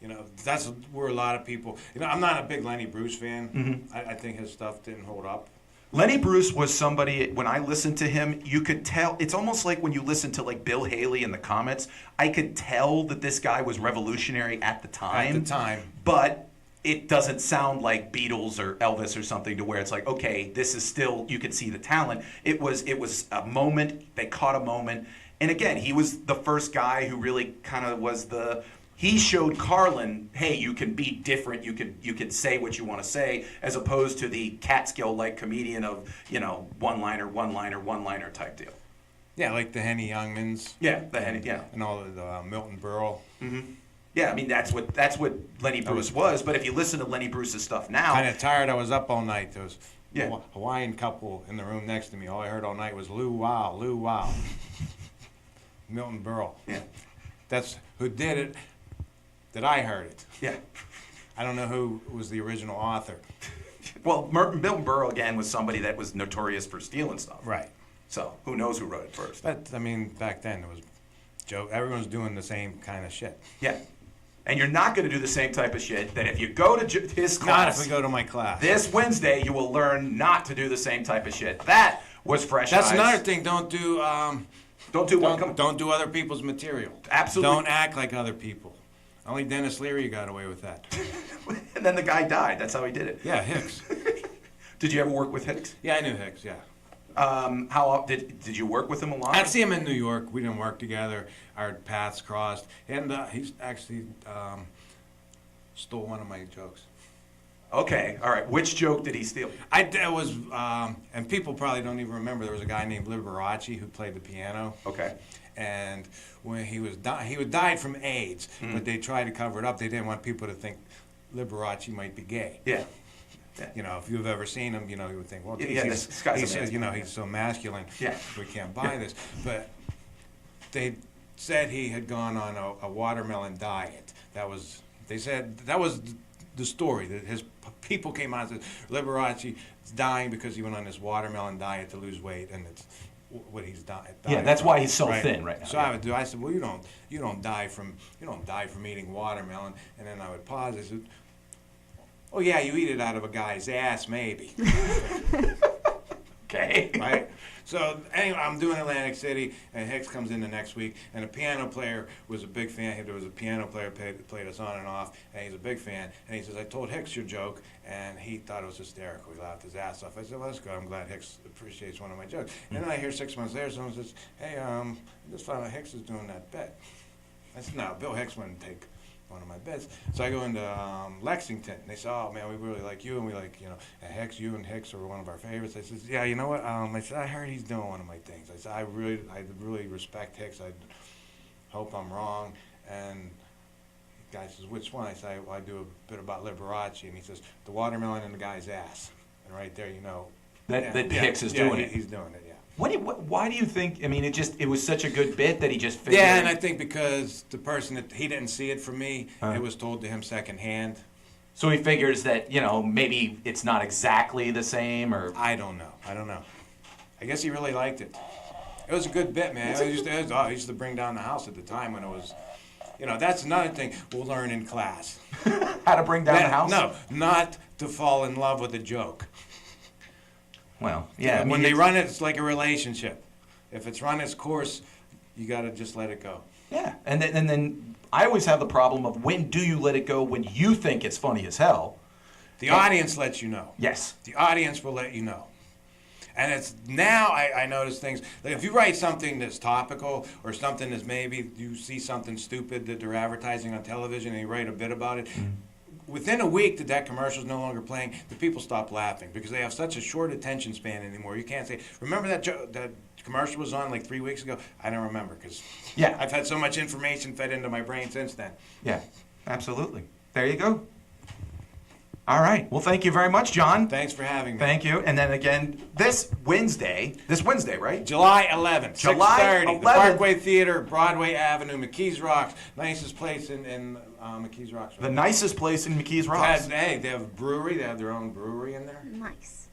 Speaker 4: you know, that's where a lot of people. You know, I'm not a big Lenny Bruce fan.
Speaker 1: Mm-hmm.
Speaker 4: I think his stuff didn't hold up.
Speaker 1: Lenny Bruce was somebody, when I listened to him, you could tell, it's almost like when you listen to like Bill Haley in the Comets, I could tell that this guy was revolutionary at the time.
Speaker 4: At the time.
Speaker 1: But it doesn't sound like Beatles or Elvis or something to where it's like, okay, this is still, you can see the talent. It was a moment, they caught a moment. And again, he was the first guy who really kind of was he showed Carlin, hey, you can be different, you can say what you want to say, as opposed to the Catskill-like comedian of, you know, one-liner type deal.
Speaker 4: Yeah, like the Henny Youngmans.
Speaker 1: Yeah, the Henny, yeah.
Speaker 4: And all of the Milton Berle.
Speaker 1: Mm-hmm. Yeah, I mean, that's what Lenny Bruce was. But if you listen to Lenny Bruce's stuff now...
Speaker 4: Kind of tired. I was up all night. There was
Speaker 1: Yeah.
Speaker 4: a Hawaiian couple in the room next to me. All I heard all night was Lou Wow, Lou Wow. Milton Berle.
Speaker 1: Yeah.
Speaker 4: That's who did it, that I heard it.
Speaker 1: Yeah.
Speaker 4: I don't know who was the original author.
Speaker 1: Well, Milton Berle, again, was somebody that was notorious for stealing stuff.
Speaker 4: Right.
Speaker 1: So who knows who wrote it first.
Speaker 4: But, I mean, back then it was everyone's doing the same kind of shit.
Speaker 1: Yeah. And you're not going to do the same type of shit that if you go to his
Speaker 4: Not
Speaker 1: class...
Speaker 4: if we go to my class.
Speaker 1: This Wednesday, you will learn not to do the same type of shit. That was fresh
Speaker 4: That's
Speaker 1: eyes.
Speaker 4: another thing. Don't do Don't do other people's material.
Speaker 1: Absolutely.
Speaker 4: Don't act like other people. Only Dennis Leary got away with that.
Speaker 1: And then the guy died. That's how he did it.
Speaker 4: Yeah, Hicks.
Speaker 1: Did you ever work with Hicks?
Speaker 4: Yeah, I knew Hicks, yeah.
Speaker 1: How did you work with him a lot?
Speaker 4: I'd see him in New York. We didn't work together. Our paths crossed. And he's actually stole one of my jokes.
Speaker 1: Okay, all right. Which joke did he steal?
Speaker 4: And people probably don't even remember, there was a guy named Liberace who played the piano.
Speaker 1: Okay.
Speaker 4: And when he died from AIDS, but they tried to cover it up. They didn't want people to think Liberace might be gay.
Speaker 1: Yeah.
Speaker 4: You know, if you've ever seen him, you know, you would think, well,
Speaker 1: this guy's a
Speaker 4: you know, he's so masculine.
Speaker 1: Yeah.
Speaker 4: We can't buy this. But they said he had gone on a watermelon diet. They said that was the story, that his people came out and said Liberace is dying because he went on this watermelon diet to lose weight, and it's what he's dying.
Speaker 1: Yeah, that's why he's so thin right now.
Speaker 4: So
Speaker 1: yeah.
Speaker 4: I said, well, you don't die from eating watermelon, and then I would pause. I said, oh yeah, you eat it out of a guy's ass, maybe.
Speaker 1: Okay.
Speaker 4: Right? So anyway, I'm doing Atlantic City, and Hicks comes in the next week, and a piano player was a big fan. There was a piano player played us on and off, and he's a big fan. And he says, I told Hicks your joke, and he thought it was hysterical. He laughed his ass off. I said, well, that's good. I'm glad Hicks appreciates one of my jokes. And then I hear 6 months later, someone says, hey, I just found out Hicks is doing that bit. I said, no, Bill Hicks wouldn't take one of my bits. So I go into Lexington, and they say, oh, man, we really like you, and we like, Hicks, you and Hicks are one of our favorites. I said, yeah, you know what? I said, I heard he's doing one of my things. I said, I really respect Hicks. I hope I'm wrong. And the guy says, which one? I say, well, I do a bit about Liberace, and he says, the watermelon in the guy's ass. And right there,
Speaker 1: That Hicks is doing it.
Speaker 4: He's doing it, yeah.
Speaker 1: Why do you think? I mean, it was such a good bit that he just figured.
Speaker 4: Yeah, and I think because the person that he didn't see it from me, it was told to him secondhand.
Speaker 1: So he figures that maybe it's not exactly the same, or
Speaker 4: I don't know. I guess he really liked it. It was a good bit, man. I used to bring down the house at the time when it was. That's another thing we'll learn in class.
Speaker 1: How to bring down the house?
Speaker 4: No, not to fall in love with a joke.
Speaker 1: Well, yeah.
Speaker 4: When they run it, it's like a relationship. If it's run its course, you got to just let it go.
Speaker 1: Yeah, and then I always have the problem of when do you let it go when you think it's funny as hell?
Speaker 4: The audience lets you know.
Speaker 1: Yes.
Speaker 4: The audience will let you know. And it's now I notice things, like if you write something that's topical or something that's maybe you see something stupid that they're advertising on television and you write a bit about it, within a week that commercial is no longer playing, the people stop laughing because they have such a short attention span anymore. You can't say, remember that commercial was on like 3 weeks ago? I don't remember because I've had so much information fed into my brain since then.
Speaker 1: Yeah, absolutely. There you go. All right. Well, thank you very much, John.
Speaker 4: Thanks for having me.
Speaker 1: Thank you. And then again, this Wednesday, right?
Speaker 4: July 11th,
Speaker 1: July
Speaker 4: 6:30,
Speaker 1: 11th.
Speaker 4: the Parkway Theater, Broadway Avenue, McKees Rocks, nicest place in McKees Rocks. Right?
Speaker 1: The nicest place in McKees Rocks.
Speaker 4: They have a brewery. They have their own brewery in there.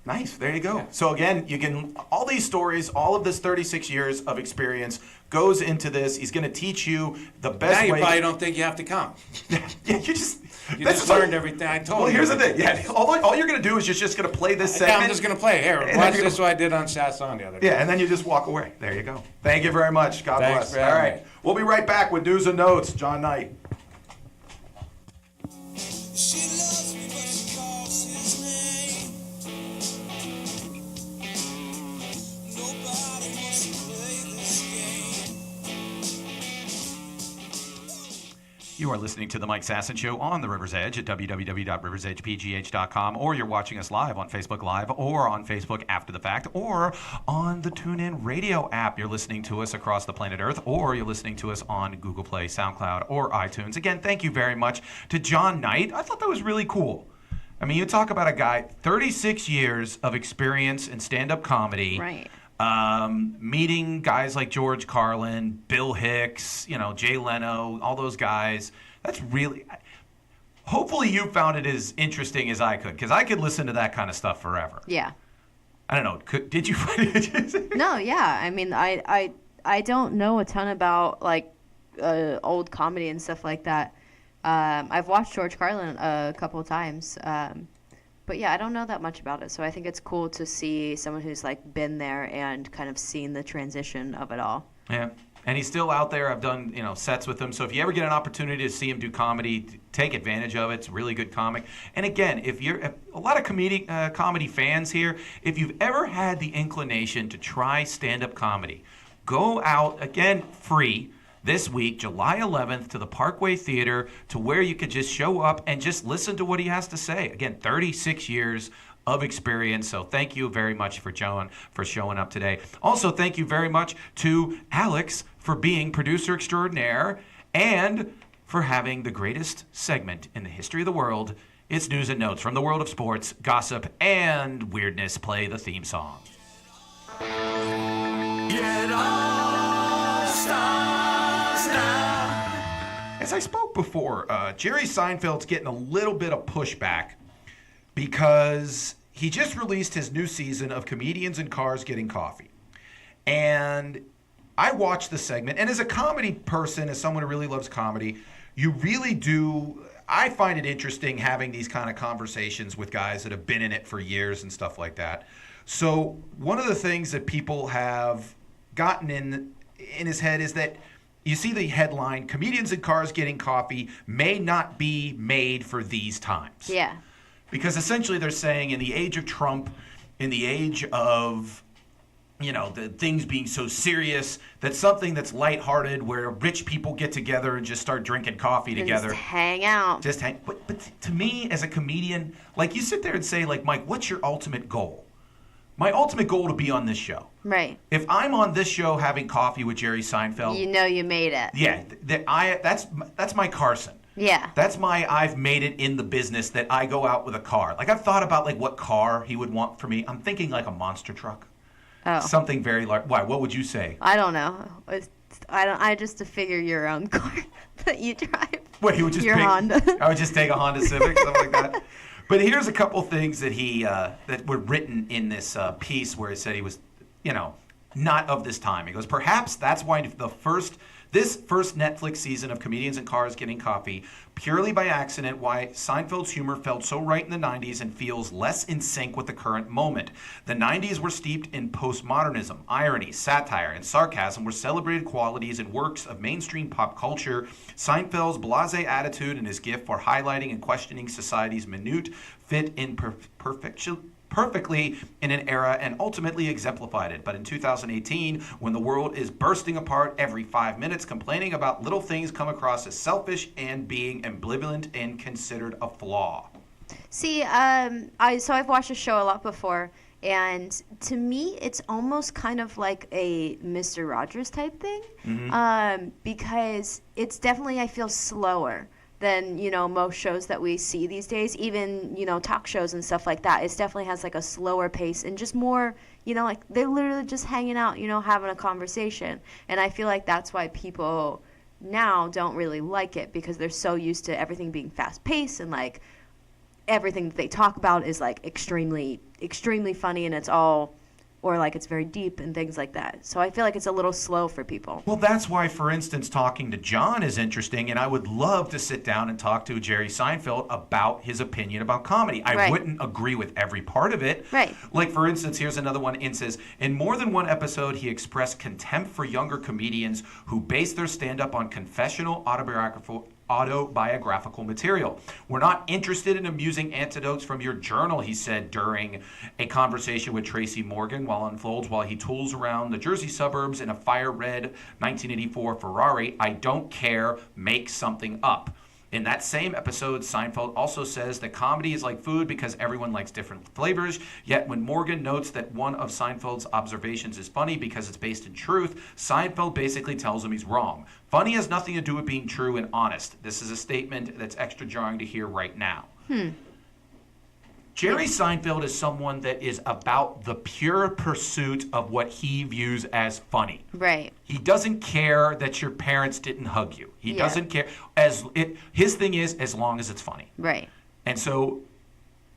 Speaker 1: Nice. There you go. Yeah. So again, you can all these stories, all of this 36 years of experience goes into this. He's going to teach you the best way.
Speaker 4: Now you probably don't think you have to come.
Speaker 1: Yeah, you just
Speaker 4: learned everything I told you.
Speaker 1: Well, here's the thing. Yeah, all you're going to do is just going to play this segment.
Speaker 4: Yeah, I'm just going to play. Here, watch this what I did on Sasson the other day.
Speaker 1: Yeah, and then you just walk away. There you go. Thank you very much. God
Speaker 4: Thanks
Speaker 1: bless.
Speaker 4: For having
Speaker 1: all right.
Speaker 4: me.
Speaker 1: We'll be right back with news and notes. John Knight.
Speaker 5: She loves me, but she calls his name. Nobody wants to play this game.
Speaker 1: You are listening to the Mike Sasson Show on the River's Edge at www.riversedgepgh.com, or you're watching us live on Facebook Live, or on Facebook after the fact, or on the TuneIn Radio app. You're listening to us across the planet Earth, or you're listening to us on Google Play, SoundCloud, or iTunes. Again, thank you very much to John Knight. I thought that was really cool. I mean, you talk about a guy, 36 years of experience in stand-up comedy.
Speaker 2: Right.
Speaker 1: Meeting guys like George Carlin, Bill Hicks, Jay Leno, all those guys. That's really. Hopefully, you found it as interesting as I could, because I could listen to that kind of stuff forever.
Speaker 2: Yeah.
Speaker 1: I don't know. Did you find it?
Speaker 2: No, yeah. I mean, I don't know a ton about like old comedy and stuff like that. I've watched George Carlin a couple of times. But yeah, I don't know that much about it, so I think it's cool to see someone who's like been there and kind of seen the transition of it all.
Speaker 1: Yeah, and he's still out there. I've done sets with him, so if you ever get an opportunity to see him do comedy, take advantage of it. It's a really good comic. And again, if you're a lot of comedy fans here, if you've ever had the inclination to try stand-up comedy, go out again free. This week, July 11th, to the Parkway Theater, to where you could just show up and just listen to what he has to say. Again, 36 years of experience. So thank you very much for showing up today. Also, thank you very much to Alex for being producer extraordinaire and for having the greatest segment in the history of the world. It's News and Notes from the world of sports, gossip, and weirdness. Play the theme song.
Speaker 5: Get all stars.
Speaker 1: As I spoke before, Jerry Seinfeld's getting a little bit of pushback because he just released his new season of Comedians in Cars Getting Coffee. And I watched the segment, and as a comedy person, as someone who really loves comedy, you really do. I find it interesting having these kind of conversations with guys that have been in it for years and stuff like that. So one of the things that people have gotten in his head is that you see the headline, comedians in cars getting coffee may not be made for these times.
Speaker 2: Yeah.
Speaker 1: Because essentially they're saying in the age of Trump, in the age of, the things being so serious, that something that's lighthearted where rich people get together and just start drinking coffee together.
Speaker 2: Just hang out.
Speaker 1: But to me, as a comedian, like you sit there and say, like, Mike, what's your ultimate goal? My ultimate goal to be on this show.
Speaker 2: Right.
Speaker 1: If I'm on this show having coffee with Jerry Seinfeld.
Speaker 2: You know you made it.
Speaker 1: Yeah, that's my Carson.
Speaker 2: Yeah.
Speaker 1: That's my I've made it in the business that I go out with a car. Like I've thought about like what car he would want for me. I'm thinking like a monster truck.
Speaker 2: Oh.
Speaker 1: Something very large. Why? What would you say?
Speaker 2: I don't know. I just to figure your own car that you drive.
Speaker 1: What he would just
Speaker 2: your
Speaker 1: pick,
Speaker 2: Honda.
Speaker 1: I would just take a Honda Civic, something like that. But here's a couple things that that were written in this piece where he said he was, not of this time. He goes, perhaps that's why this first Netflix season of Comedians in Cars Getting Coffee, purely by accident, why Seinfeld's humor felt so right in the 90s and feels less in sync with the current moment. The 90s were steeped in postmodernism, irony, satire, and sarcasm were celebrated qualities in works of mainstream pop culture. Seinfeld's blasé attitude and his gift for highlighting and questioning society's minute fit in perfectly in an era and ultimately exemplified it. But in 2018, when the world is bursting apart every 5 minutes, complaining about little things come across as selfish and being ambivalent and considered a flaw.
Speaker 2: See, I've watched the show a lot before, and to me, it's almost kind of like a Mr. Rogers type thing, because it's definitely, I feel, slower than most shows that we see these days, even talk shows and stuff like that. It definitely has like a slower pace and just more like they're literally just hanging out, having a conversation. And I feel like that's why people now don't really like it, because they're so used to everything being fast paced and like everything that they talk about is like extremely funny, and it's all, or like it's very deep and things like that. So I feel like it's a little slow for people.
Speaker 1: Well, that's why, for instance, talking to John is interesting, and I would love to sit down and talk to Jerry Seinfeld about his opinion about comedy. I wouldn't agree with every part of it.
Speaker 2: Right.
Speaker 1: Like, for instance, here's another one. It says, in more than one episode, he expressed contempt for younger comedians who base their stand-up on confessional autobiographical material. We're not interested in amusing anecdotes from your journal, he said during a conversation with Tracy Morgan while he tools around the Jersey suburbs in a fire red 1984 Ferrari. I don't care, make something up. In that same episode, Seinfeld also says that comedy is like food because everyone likes different flavors. Yet when Morgan notes that one of Seinfeld's observations is funny because it's based in truth, Seinfeld basically tells him he's wrong. Funny has nothing to do with being true and honest. This is a statement that's extra jarring to hear right now. Jerry Seinfeld is someone that is about the pure pursuit of what he views as funny.
Speaker 2: Right.
Speaker 1: He doesn't care that your parents didn't hug you. He doesn't care. His thing is as long as it's funny.
Speaker 2: Right.
Speaker 1: And so,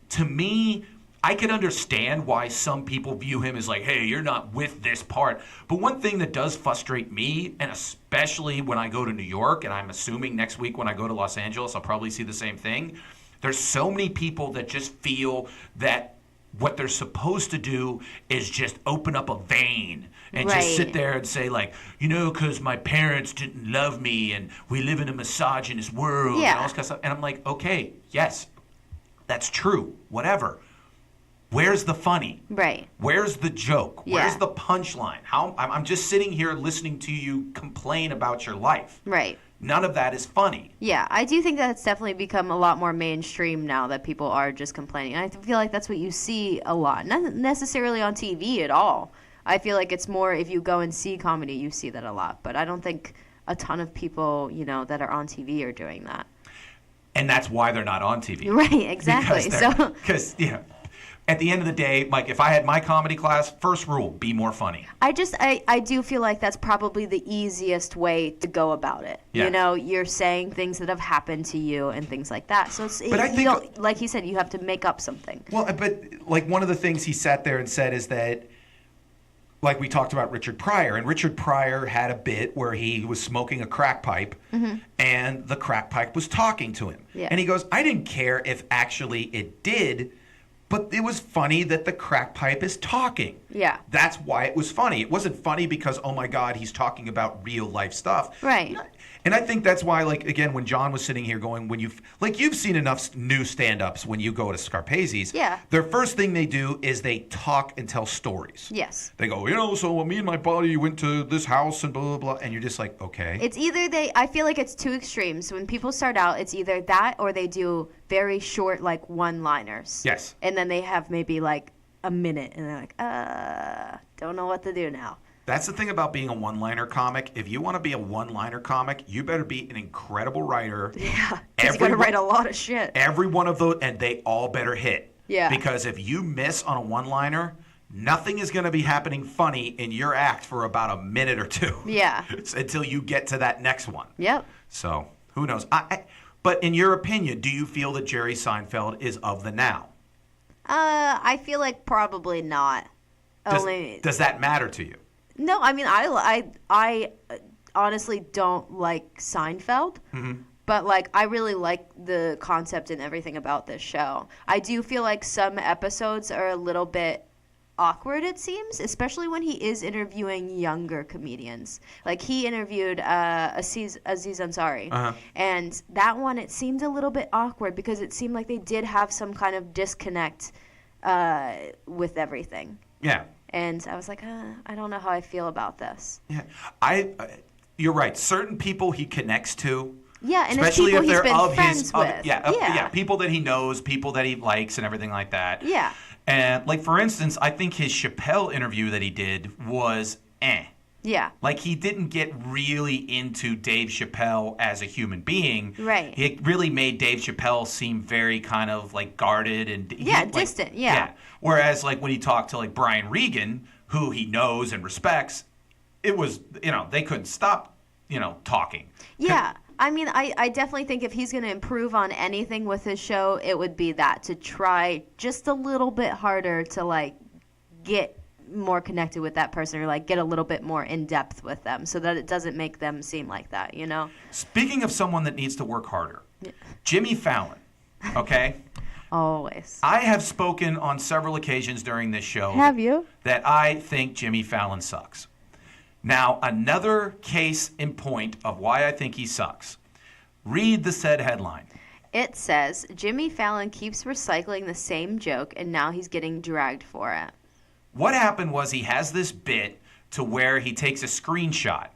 Speaker 1: to me, I can understand why some people view him as like, hey, you're not with this part. But one thing that does frustrate me, and especially when I go to New York, and I'm assuming next week when I go to Los Angeles, I'll probably see the same thing. There's so many people that just feel that what they're supposed to do is just open up a vein and just sit there and say like, because my parents didn't love me and we live in a misogynist world and all this kind of stuff. And I'm like, okay, yes, that's true, whatever. Where's the funny?
Speaker 2: Right.
Speaker 1: Where's the joke? Where's the punchline? I'm just sitting here listening to you complain about your life.
Speaker 2: Right.
Speaker 1: None of that is funny.
Speaker 2: Yeah, I do think that it's definitely become a lot more mainstream now that people are just complaining. And I feel like that's what you see a lot. Not necessarily on TV at all. I feel like it's more if you go and see comedy, you see that a lot. But I don't think a ton of people, that are on TV are doing that. And
Speaker 1: that's why they're not on TV.
Speaker 2: Right, exactly.
Speaker 1: Because, at the end of the day, Mike, if I had my comedy class, first rule, be more funny.
Speaker 2: I do feel like that's probably the easiest way to go about it.
Speaker 1: Yeah.
Speaker 2: You're saying things that have happened to you and things like that. So
Speaker 1: I think,
Speaker 2: like he said, you have to make up something.
Speaker 1: Well, but like one of the things he sat there and said is that, like we talked about Richard Pryor, and Richard Pryor had a bit where he was smoking a crack pipe, and the crack pipe was talking to him.
Speaker 2: Yeah.
Speaker 1: And he goes, I didn't care if actually it did But it was funny that the crack pipe is talking.
Speaker 2: Yeah.
Speaker 1: That's why it was funny. It wasn't funny because, oh my God, he's talking about real life stuff.
Speaker 2: Right.
Speaker 1: And I think that's why, like, again, when John was sitting here going, you've seen enough new stand-ups when you go to Scarpazi's.
Speaker 2: Yeah.
Speaker 1: Their first thing they do is they talk and tell stories.
Speaker 2: Yes.
Speaker 1: They go, so me and my buddy went to this house and blah, blah, blah. And you're just like, okay.
Speaker 2: It's either I feel like it's two extremes. When people start out, it's either that or they do very short, like, one-liners.
Speaker 1: Yes.
Speaker 2: And then they have maybe, like, a minute. And they're like, don't know what to do now.
Speaker 1: That's the thing about being a one-liner comic. If you want to be a one-liner comic, you better be an incredible writer.
Speaker 2: Yeah, because you got to write a lot of shit.
Speaker 1: Every one of those, and they all better hit.
Speaker 2: Yeah.
Speaker 1: Because if you miss on a one-liner, nothing is going to be happening funny in your act for about a minute or two.
Speaker 2: Yeah.
Speaker 1: Until you get to that next one.
Speaker 2: Yep.
Speaker 1: So, who knows? But in your opinion, do you feel that Jerry Seinfeld is of the now?
Speaker 2: I feel like probably not.
Speaker 1: Does that matter to you?
Speaker 2: No, I mean, I honestly don't like Seinfeld, but like I really like the concept and everything about this show. I do feel like some episodes are a little bit awkward, it seems, especially when he is interviewing younger comedians. Like he interviewed Aziz Ansari, and that one it seemed a little bit awkward because it seemed like they did have some kind of disconnect with everything.
Speaker 1: Yeah.
Speaker 2: And I was like, I don't know how I feel about this.
Speaker 1: Yeah, you're right. Certain people he connects to.
Speaker 2: Yeah, and
Speaker 1: especially
Speaker 2: it's people
Speaker 1: if they're
Speaker 2: he's been
Speaker 1: of
Speaker 2: friends
Speaker 1: his,
Speaker 2: with.
Speaker 1: yeah, people that he knows, people that he likes, and everything like that.
Speaker 2: Yeah.
Speaker 1: And like for instance, I think his Chappelle interview that he did was
Speaker 2: Yeah.
Speaker 1: Like he didn't get really into Dave Chappelle as a human being.
Speaker 2: Right.
Speaker 1: It really made Dave Chappelle seem very kind of like guarded and
Speaker 2: distant. Yeah.
Speaker 1: Whereas like when he talked to like Brian Regan, who he knows and respects, it was they couldn't stop talking.
Speaker 2: Yeah. I mean, I definitely think if he's going to improve on anything with his show, it would be that, to try just a little bit harder to like get more connected with that person, or like get a little bit more in depth with them, so that it doesn't make them seem like that,
Speaker 1: Speaking of someone that needs to work harder, Jimmy Fallon, okay?
Speaker 2: Always.
Speaker 1: I have spoken on several occasions during this show.
Speaker 2: Have you?
Speaker 1: That I think Jimmy Fallon sucks. Now, another case in point of why I think he sucks. Read the said headline.
Speaker 2: It says, Jimmy Fallon keeps recycling the same joke and now he's getting dragged for it.
Speaker 1: What happened was he has this bit to where he takes a screenshot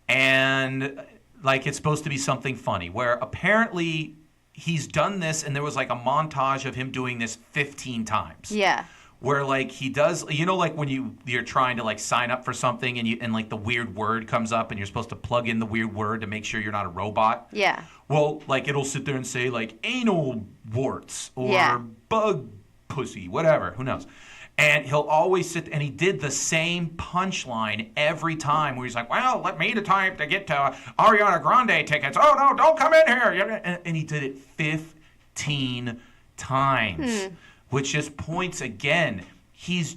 Speaker 1: and like it's supposed to be something funny, where apparently he's done this and there was like a montage of him doing this 15 times.
Speaker 2: Yeah.
Speaker 1: Where like he does, like when you're trying to like sign up for something and like the weird word comes up and you're supposed to plug in the weird word to make sure you're not a robot.
Speaker 2: Yeah.
Speaker 1: Well, like it'll sit there and say like anal warts or bug pussy, whatever, who knows. And he'll always sit, and he did the same punchline every time where he's like, well, let me the time to get to Ariana Grande tickets. Oh, no, don't come in here. And he did it 15 times, which just points again, he's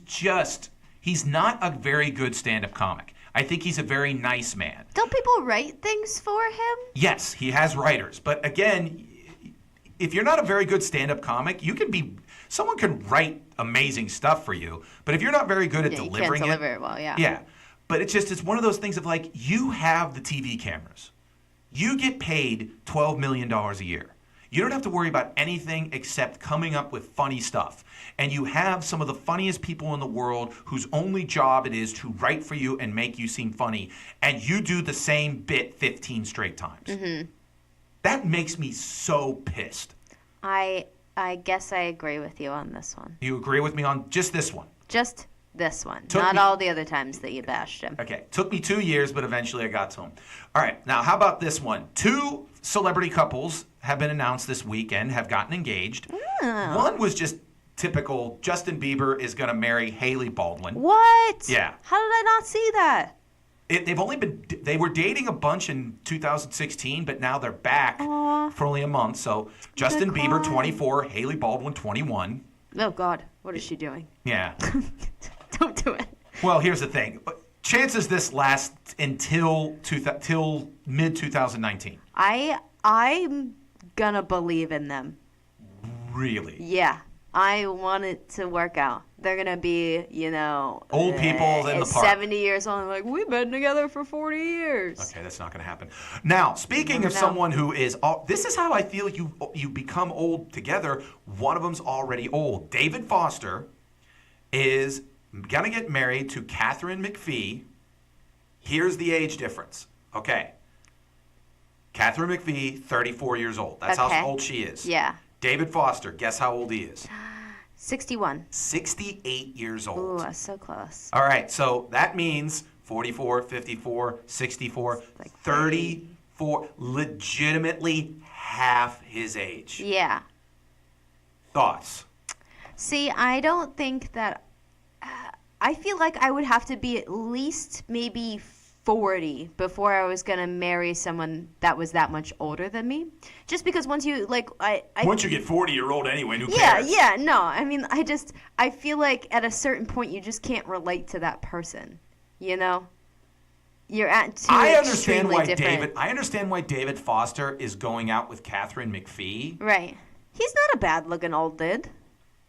Speaker 1: not a very good stand-up comic. I think he's a very nice man.
Speaker 2: Don't people write things for him?
Speaker 1: Yes, he has writers. But again, if you're not a very good stand-up comic, someone can write amazing stuff for you, but if you're not very good at delivering
Speaker 2: you can't deliver it well, yeah.
Speaker 1: Yeah. But it's one of those things of like, you have the TV cameras. You get paid $12 million a year. You don't have to worry about anything except coming up with funny stuff. And you have some of the funniest people in the world whose only job it is to write for you and make you seem funny. And you do the same bit 15 straight times. Mm-hmm. That makes me so pissed.
Speaker 2: I guess I agree with you on this one.
Speaker 1: You agree with me on just this one?
Speaker 2: Just this one. Not all the other times that you bashed him.
Speaker 1: Okay. Took me 2 years, but eventually I got to him. All right. Now, how about this one? 2 celebrity couples have been announced this weekend, have gotten engaged. Oh. One was just typical. Justin Bieber is going to marry Hailey Baldwin.
Speaker 2: What?
Speaker 1: Yeah.
Speaker 2: How did I not see that?
Speaker 1: They were dating a bunch in 2016, but now they're back for only a month. So Justin Bieber, 24, Hailey Baldwin, 21.
Speaker 2: Oh, God. What is she doing?
Speaker 1: Yeah.
Speaker 2: Don't do it.
Speaker 1: Well, here's the thing. Chances this lasts until mid-2019.
Speaker 2: I'm going to believe in them.
Speaker 1: Really?
Speaker 2: Yeah. I want it to work out. They're going to be,
Speaker 1: Old people in the park.
Speaker 2: 70 years old. Like, we've been together for 40 years.
Speaker 1: Okay, that's not going to happen. Now, speaking of someone who is, this is how I feel you become old together. One of them's already old. David Foster is going to get married to Catherine McPhee. Here's the age difference. Okay. Catherine McPhee, 34 years old. That's how old she is.
Speaker 2: Yeah.
Speaker 1: David Foster, guess how old he is?
Speaker 2: 61.
Speaker 1: 68 years old.
Speaker 2: Ooh, that's so close.
Speaker 1: All right, so that means 44, 54, 64,
Speaker 2: Like
Speaker 1: 34, legitimately half his age.
Speaker 2: Yeah.
Speaker 1: Thoughts?
Speaker 2: See, I don't think that. I feel like I would have to be at least maybe 40 before I was gonna marry someone that was that much older than me. Just because once you
Speaker 1: Once you get 40, you're old anyway. Who
Speaker 2: yeah,
Speaker 1: cares?
Speaker 2: yeah, no. I mean, I feel like at a certain point you just can't relate to that person. You know, you're at two
Speaker 1: I understand
Speaker 2: extremely
Speaker 1: why
Speaker 2: different.
Speaker 1: I understand why David Foster is going out with Catherine McPhee.
Speaker 2: Right. He's not a bad-looking old dude.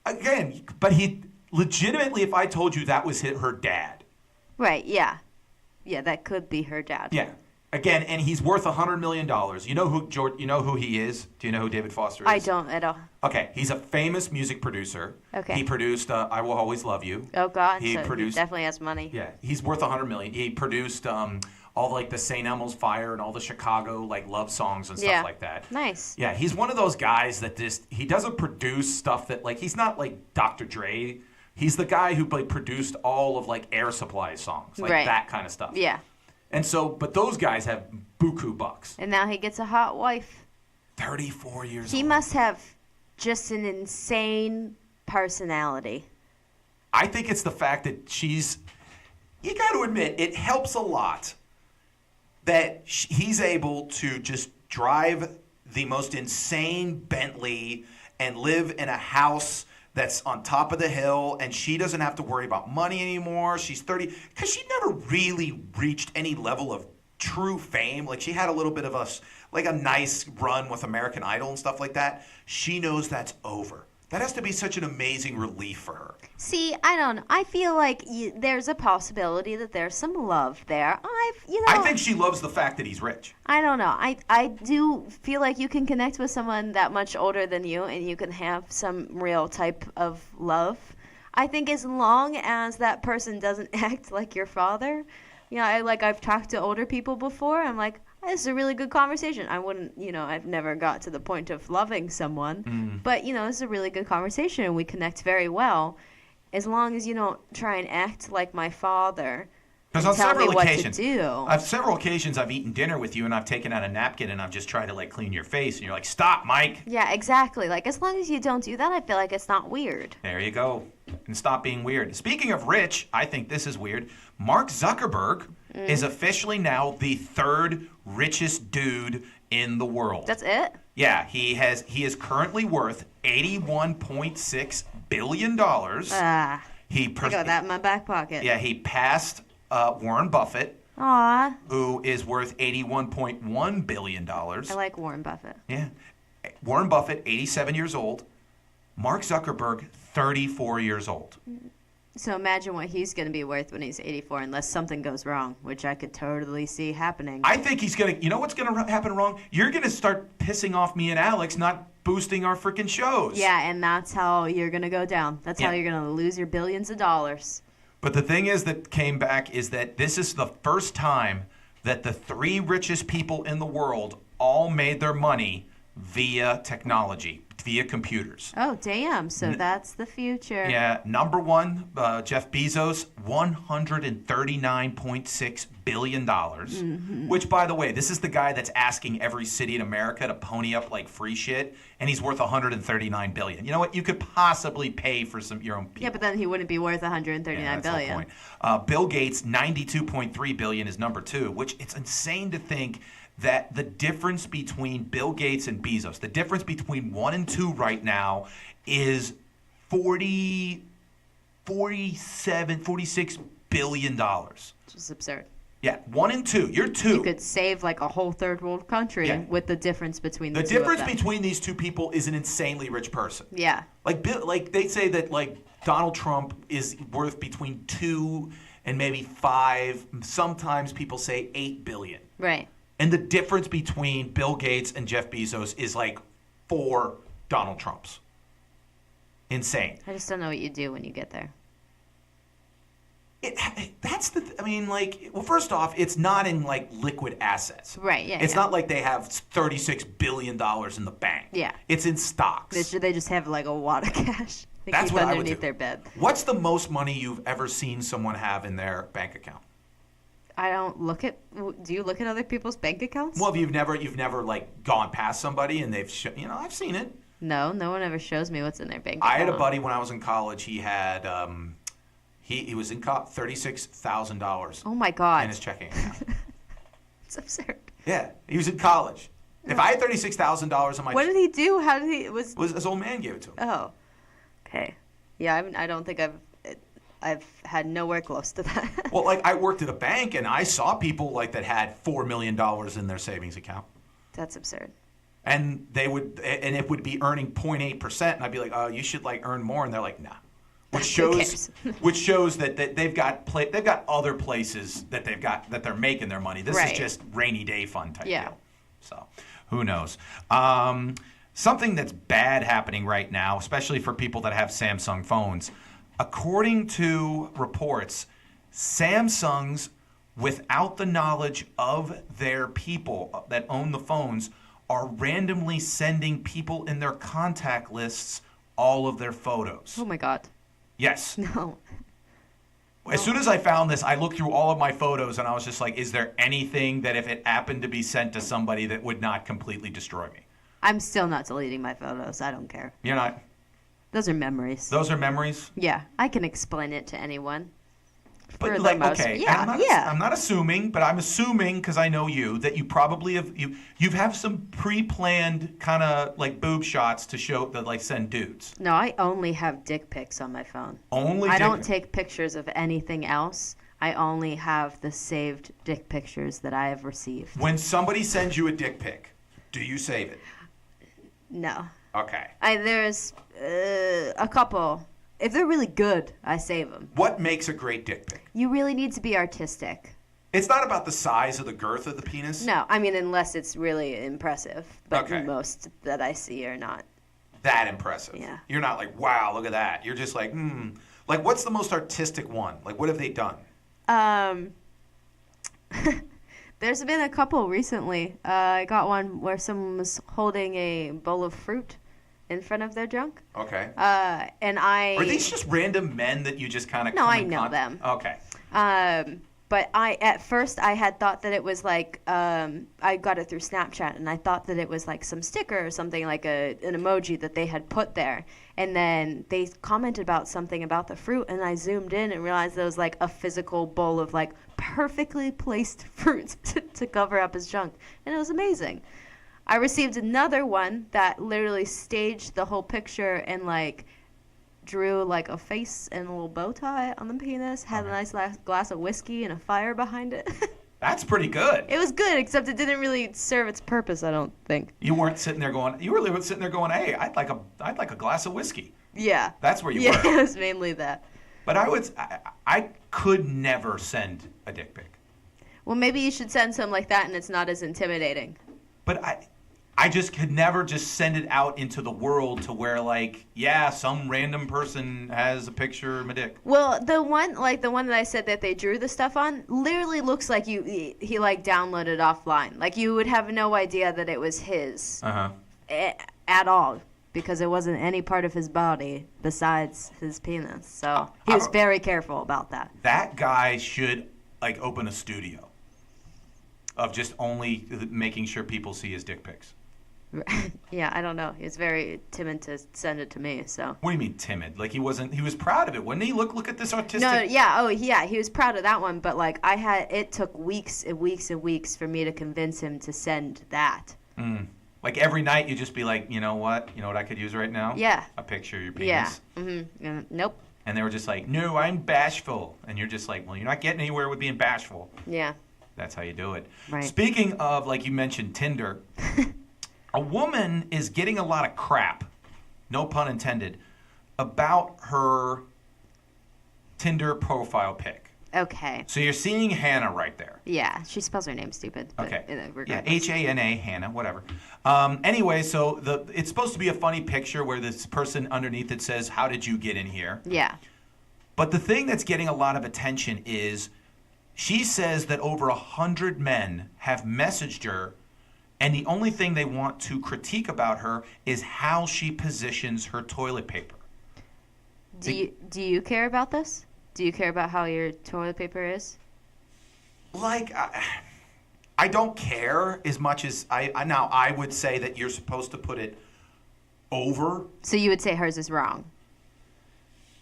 Speaker 1: Again, but he legitimately, if I told you that was her dad.
Speaker 2: Right. Yeah. Yeah, that could be her dad.
Speaker 1: Yeah. Again, and he's worth $100 million. You know who George? You know who he is? Do you know who David Foster is?
Speaker 2: I don't at all.
Speaker 1: Okay, he's a famous music producer.
Speaker 2: Okay.
Speaker 1: He produced "I Will Always Love You."
Speaker 2: Oh God.
Speaker 1: He
Speaker 2: So
Speaker 1: produced.
Speaker 2: he definitely has money.
Speaker 1: Yeah, he's worth $100 million. He produced all like the St. Elmo's Fire and all the Chicago like love songs and stuff
Speaker 2: Yeah.
Speaker 1: like that.
Speaker 2: Nice.
Speaker 1: Yeah, he's one of those guys that he doesn't produce stuff that like he's not like Dr. Dre. He's the guy who like produced all of like Air Supply songs, like
Speaker 2: Right.
Speaker 1: that kind of stuff.
Speaker 2: Yeah.
Speaker 1: And so, but those guys have buku bucks.
Speaker 2: And now he gets a hot wife.
Speaker 1: 34 years
Speaker 2: He
Speaker 1: old.
Speaker 2: must have just an insane personality.
Speaker 1: I think it's the fact that you got to admit, it helps a lot that he's able to just drive the most insane Bentley and live in a house that's on top of the hill, and she doesn't have to worry about money anymore. She's 30, because she never really reached any level of true fame. Like, she had a little bit of a nice run with American Idol and stuff like that. She knows that's over. That has to be such an amazing relief for her.
Speaker 2: See, I don't know. I feel like there's a possibility that there's some love there.
Speaker 1: I think she loves the fact that he's rich.
Speaker 2: I don't know. I do feel like you can connect with someone that much older than you and you can have some real type of love. I think as long as that person doesn't act like your father. I've talked to older people before. I'm like, this is a really good conversation. I wouldn't, I've never got to the point of loving someone. But, this is a really good conversation and we connect very well. As long as you don't try and act like my father and
Speaker 1: Because on
Speaker 2: tell me
Speaker 1: several
Speaker 2: what
Speaker 1: occasions,
Speaker 2: to do.
Speaker 1: on several occasions, I've eaten dinner with you and I've taken out a napkin and I've just tried to like clean your face and you're like, "Stop, Mike."
Speaker 2: Yeah, exactly. Like, as long as you don't do that, I feel like it's not weird.
Speaker 1: There you go. And stop being weird. Speaking of rich, I think this is weird. Mark Zuckerberg is officially now the third richest dude in the world.
Speaker 2: That's it?
Speaker 1: Yeah, he is currently worth $81.6 billion.
Speaker 2: Ah,
Speaker 1: He
Speaker 2: I got that in my back pocket.
Speaker 1: Yeah, he passed Warren Buffett,
Speaker 2: Aw,
Speaker 1: who is worth $81.1 billion.
Speaker 2: I like Warren Buffett.
Speaker 1: Yeah. Warren Buffett, 87 years old. Mark Zuckerberg, 34 years old.
Speaker 2: So imagine what he's going to be worth when he's 84 unless something goes wrong, which I could totally see happening.
Speaker 1: I think he's going to, you know what's going to happen wrong? You're going to start pissing off me and Alex, not boosting our freaking shows.
Speaker 2: Yeah, and that's how you're going to go down. That's how
Speaker 1: Yeah.
Speaker 2: you're going to lose your billions of dollars.
Speaker 1: But the thing is that came back is that this is the first time that the three richest people in the world all made their money via technology, via computers.
Speaker 2: Oh, damn. So that's the future.
Speaker 1: Yeah, number one, Jeff Bezos, $139.6 billion. Which, by the way, this is the guy that's asking every city in America to pony up like free shit, and he's worth $139 billion. You know what? You could possibly pay for your own people.
Speaker 2: Yeah, but then he wouldn't be worth $139
Speaker 1: That's the
Speaker 2: billion.
Speaker 1: point. Bill Gates, $92.3 billion is number two, which it's insane to think that the difference between Bill Gates and Bezos, the difference between 1 and 2 right now is $46 billion.
Speaker 2: Which is absurd.
Speaker 1: Yeah, 1 and 2. You're 2.
Speaker 2: You could save like a whole third world country
Speaker 1: Yeah.
Speaker 2: with the difference between
Speaker 1: The
Speaker 2: the two of
Speaker 1: difference
Speaker 2: them.
Speaker 1: between these two people is an insanely rich person.
Speaker 2: Yeah.
Speaker 1: Like they say that like Donald Trump is worth between 2 and maybe 5. Sometimes people say 8 billion.
Speaker 2: Right.
Speaker 1: And the difference between Bill Gates and Jeff Bezos is like 4 Donald Trumps. Insane.
Speaker 2: I just don't know what you do when you get there.
Speaker 1: Well, first off, it's not in like liquid assets.
Speaker 2: Right, yeah,
Speaker 1: It's
Speaker 2: yeah.
Speaker 1: not like they have $36 billion in the bank.
Speaker 2: Yeah.
Speaker 1: It's in stocks.
Speaker 2: They just have like a wad of cash. They
Speaker 1: That's
Speaker 2: keep
Speaker 1: what I would
Speaker 2: underneath
Speaker 1: do.
Speaker 2: their bed.
Speaker 1: What's the most money you've ever seen someone have in their bank account?
Speaker 2: I don't look at. Do you look at other people's bank accounts?
Speaker 1: Well, if you've never like gone past somebody and they've, I've seen it.
Speaker 2: No one ever shows me what's in their bank account.
Speaker 1: I had a buddy when I was in college. He had, he was in $36,000
Speaker 2: Oh my god.
Speaker 1: in his checking account.
Speaker 2: It's absurd.
Speaker 1: Yeah, he was in college. If I had $36,000 in my,
Speaker 2: What did he do? How did he was?
Speaker 1: his old man gave it to him.
Speaker 2: Oh, okay. Yeah, I don't think I've had nowhere close to that.
Speaker 1: Well, like I worked at a bank and I saw people like that had $4 million in their savings account.
Speaker 2: That's absurd.
Speaker 1: And it would be earning 0.8%, and I'd be like, "Oh, you should like earn more," and they're like, "Nah," which shows that they've got other places that they're making their money. This is
Speaker 2: Right.
Speaker 1: just rainy day fund type
Speaker 2: Yeah.
Speaker 1: deal. So who knows? Something that's bad happening right now, especially for people that have Samsung phones, according to reports, Samsungs, without the knowledge of their people that own the phones, are randomly sending people in their contact lists all of their photos.
Speaker 2: Oh my god.
Speaker 1: Yes.
Speaker 2: No.
Speaker 1: As soon as I found this, I looked through all of my photos and I was just like, is there anything that if it happened to be sent to somebody that would not completely destroy me?
Speaker 2: I'm still not deleting my photos. I don't care.
Speaker 1: You're not.
Speaker 2: Those are memories.
Speaker 1: Those are memories.
Speaker 2: Yeah, I can explain it to anyone.
Speaker 1: But
Speaker 2: For the
Speaker 1: like,
Speaker 2: most-
Speaker 1: okay,
Speaker 2: yeah,
Speaker 1: I'm not assuming, but I'm assuming because I know you that you probably have some pre-planned kind of like boob shots to show that like send dudes.
Speaker 2: No, I only have dick pics on my phone.
Speaker 1: Only.
Speaker 2: I
Speaker 1: dick
Speaker 2: don't
Speaker 1: pic-
Speaker 2: take pictures of anything else. I only have the saved dick pictures that I have received.
Speaker 1: When somebody sends you a dick pic, do you save it?
Speaker 2: No.
Speaker 1: Okay.
Speaker 2: There's a couple. If they're really good, I save them.
Speaker 1: What makes a great dick pic?
Speaker 2: You really need to be artistic.
Speaker 1: It's not about the size or the girth of the penis.
Speaker 2: No, I mean, unless it's really impressive. But
Speaker 1: Okay.
Speaker 2: most that I see are not.
Speaker 1: That impressive.
Speaker 2: Yeah.
Speaker 1: You're not like, wow, look at that. You're just like, Like, what's the most artistic one? Like, what have they done?
Speaker 2: There's been a couple recently. I got one where someone was holding a bowl of fruit in front of their junk.
Speaker 1: Okay.
Speaker 2: And I...
Speaker 1: Are these just random men that you just kind of...
Speaker 2: No, I know them.
Speaker 1: Okay.
Speaker 2: But at first I had thought that it was like, I got it through Snapchat, and I thought that it was like some sticker or something, like an emoji that they had put there. And then they commented about something about the fruit, and I zoomed in and realized there was like a physical bowl of like perfectly placed fruit to cover up his junk. And it was amazing. I received another one that literally staged the whole picture and like drew like a face and a little bow tie on the penis, had a nice glass of whiskey and a fire behind it.
Speaker 1: That's pretty good.
Speaker 2: It was good, except it didn't really serve its purpose, I don't think.
Speaker 1: You weren't sitting there going, hey, I'd like a glass of whiskey.
Speaker 2: Yeah.
Speaker 1: That's where you
Speaker 2: Yeah,
Speaker 1: were.
Speaker 2: it was mainly that.
Speaker 1: But I could never send a dick pic.
Speaker 2: Well, maybe you should send some like that and it's not as intimidating.
Speaker 1: But I just could never just send it out into the world to where like, yeah, some random person has a picture of my dick.
Speaker 2: Well, the one that I said that they drew the stuff on literally looks like he like downloaded offline. Like you would have no idea that it was his at all because it wasn't any part of his body besides his penis. So he was very careful about that.
Speaker 1: That guy should like open a studio of just only making sure people see his dick pics.
Speaker 2: Yeah, I don't know. He's very timid to send it to me. So.
Speaker 1: What do you mean timid? Like he was proud of it, wasn't he? Look at this artistic.
Speaker 2: No, yeah, oh yeah, he was proud of that one. But like it took weeks and weeks and weeks for me to convince him to send that.
Speaker 1: Like every night you just be like, you know what I could use right now?
Speaker 2: Yeah.
Speaker 1: A picture of your
Speaker 2: Yeah.
Speaker 1: penis.
Speaker 2: Nope.
Speaker 1: And they were just like, no, I'm bashful. And you're just like, well, you're not getting anywhere with being bashful.
Speaker 2: Yeah.
Speaker 1: That's how you do it.
Speaker 2: Right.
Speaker 1: Speaking of, like you mentioned, Tinder, a woman is getting a lot of crap, no pun intended, about her Tinder profile pic.
Speaker 2: Okay.
Speaker 1: So you're seeing Hannah right there.
Speaker 2: Yeah, she spells her name stupid. But
Speaker 1: Okay. Yeah,
Speaker 2: regardless.
Speaker 1: Hana, Hannah, whatever. Anyway, so it's supposed to be a funny picture where this person underneath it says, "How did you get in here?"
Speaker 2: Yeah.
Speaker 1: But the thing that's getting a lot of attention is she says that over 100 men have messaged her, and the only thing they want to critique about her is how she positions her toilet paper.
Speaker 2: Do you care about this? Do you care about how your toilet paper is?
Speaker 1: Like, I don't care as much as I would say that you're supposed to put it over.
Speaker 2: So you would say hers is wrong.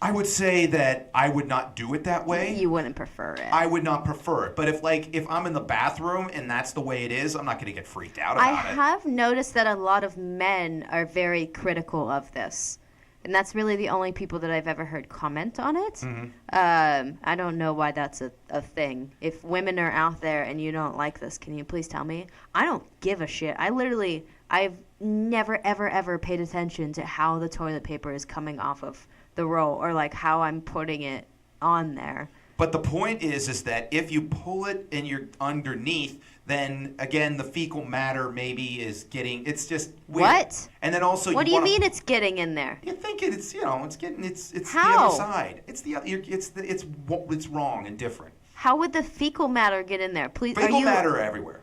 Speaker 1: I would say that I would not do it that way.
Speaker 2: You wouldn't prefer it.
Speaker 1: I would not prefer it. But if I'm in the bathroom and that's the way it is, I'm not going to get freaked out about
Speaker 2: I
Speaker 1: it.
Speaker 2: have noticed that a lot of men are very critical of this. And that's really the only people that I've ever heard comment on it.
Speaker 1: Mm-hmm.
Speaker 2: I don't know why that's a thing. If women are out there and you don't like this, can you please tell me? I don't give a shit. I've never, ever, ever paid attention to how the toilet paper is coming off of the roll or like how I'm putting it on there.
Speaker 1: But the point is that if you pull it and you're underneath, then again the fecal matter maybe is getting. It's just weird.
Speaker 2: What?
Speaker 1: And then also,
Speaker 2: What do you mean it's getting in there?
Speaker 1: You think it's getting it's the
Speaker 2: How?
Speaker 1: other side. It's wrong and different.
Speaker 2: How would the fecal matter get in there? Please,
Speaker 1: Fecal matter everywhere.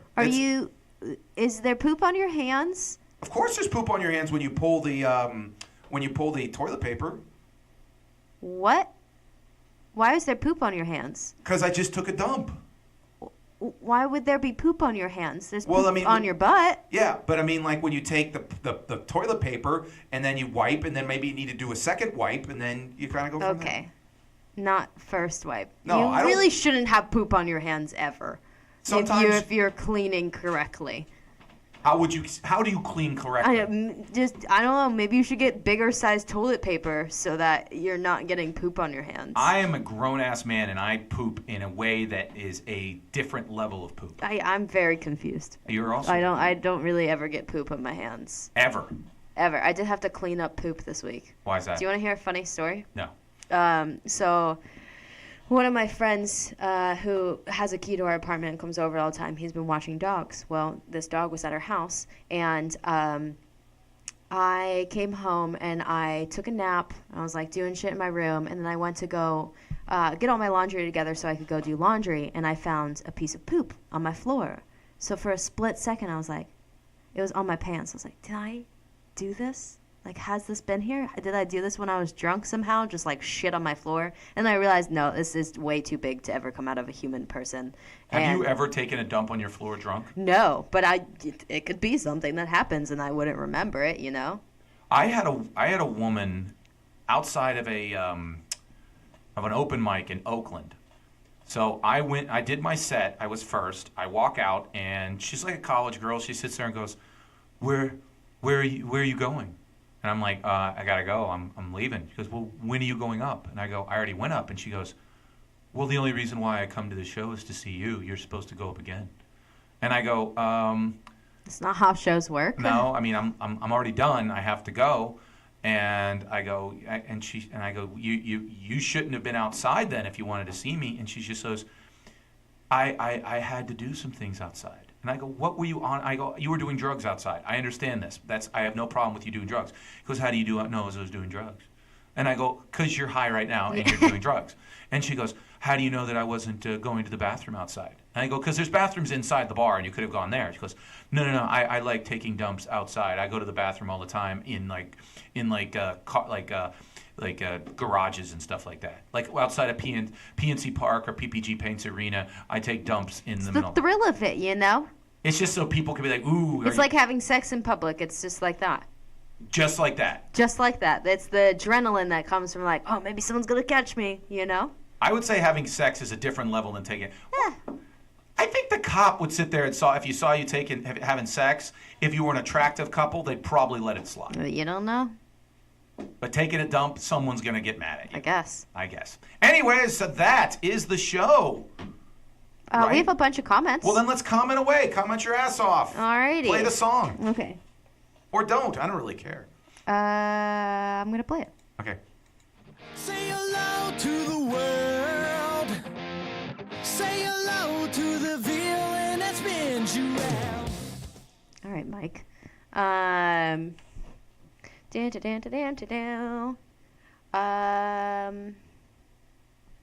Speaker 2: Is there poop on your hands?
Speaker 1: Of course, there's poop on your hands when you pull the toilet paper.
Speaker 2: What? Why is there poop on your hands?
Speaker 1: Because I just took a dump.
Speaker 2: Why would there be poop on your hands? There's poop
Speaker 1: Well, I mean,
Speaker 2: on your butt.
Speaker 1: Yeah, but I mean, like when you take the toilet paper and then you wipe, and then maybe you need to do a second wipe, and then you kind of go from there.
Speaker 2: Okay. Not first wipe.
Speaker 1: No,
Speaker 2: you
Speaker 1: I don't-
Speaker 2: really shouldn't have poop on your hands ever.
Speaker 1: Sometimes-
Speaker 2: if you're cleaning correctly.
Speaker 1: How do you clean correctly?
Speaker 2: I don't know. Maybe you should get bigger sized toilet paper so that you're not getting poop on your hands.
Speaker 1: I am a grown-ass man, and I poop in a way that is a different level of poop.
Speaker 2: I'm very confused.
Speaker 1: You're also
Speaker 2: I don't really ever get poop on my hands.
Speaker 1: ever.
Speaker 2: Ever. I did have to clean up poop this week.
Speaker 1: Why is that?
Speaker 2: Do you want to hear a funny story?
Speaker 1: No.
Speaker 2: So one of my friends who has a key to our apartment and comes over all the time, he's been watching dogs. Well, this dog was at our house, and I came home and I took a nap. I was like doing shit in my room, and then I went to go get all my laundry together so I could go do laundry, and I found a piece of poop on my floor. So for a split second, I was like, it was on my pants. I was like, did I do this? Like, has this been here? Did I do this when I was drunk somehow? Just like shit on my floor? And then I realized, no, this is way too big to ever come out of a human person.
Speaker 1: Have you ever taken a dump on your floor drunk?
Speaker 2: No, but it could be something that happens and I wouldn't remember it, you know?
Speaker 1: I had a woman outside of an open mic in Oakland. So I did my set. I was first. I walk out, and she's like a college girl. She sits there and goes, where are you going? And I'm like, I gotta go. I'm leaving. She goes, well, when are you going up? And I go, I already went up. And she goes, well, the only reason why I come to the show is to see you. You're supposed to go up again. And I go,
Speaker 2: It's not how shows work.
Speaker 1: no. I mean, I'm already done. I have to go. And I go, you shouldn't have been outside then if you wanted to see me. And she just goes, I had to do some things outside. And I go, what were you on? I go, you were doing drugs outside. I understand this. I have no problem with you doing drugs. He goes, how do you do it? No, I was doing drugs. And I go, because you're high right now and you're doing drugs. And she goes, how do you know that I wasn't going to the bathroom outside? And I go, because there's bathrooms inside the bar and you could have gone there. She goes, no, I like taking dumps outside. I go to the bathroom all the time in garages and stuff like that. Like outside of PNC Park or PPG Paints Arena, I take dumps in the middle.
Speaker 2: The thrill of it, you know?
Speaker 1: It's just so people can be like, ooh.
Speaker 2: It's like having sex in public. It's just like that.
Speaker 1: Just like that.
Speaker 2: Just like that. It's the adrenaline that comes from like, oh, maybe someone's going to catch me, you know?
Speaker 1: I would say having sex is a different level than taking it. I think the cop would sit there and if you saw you having sex, if you were an attractive couple, they'd probably let it slide.
Speaker 2: You don't know?
Speaker 1: But taking a dump, someone's going to get mad at you.
Speaker 2: I guess.
Speaker 1: Anyways, so that is the show. right?
Speaker 2: We have a bunch of comments.
Speaker 1: Well, then let's comment away. Comment your ass off.
Speaker 2: Alrighty.
Speaker 1: Play the song.
Speaker 2: Okay.
Speaker 1: Or don't. I don't really care.
Speaker 2: I'm going to play it.
Speaker 1: Okay.
Speaker 3: Say hello to the world. Say hello to the villain that spins you round.
Speaker 2: All right, Mike. Um,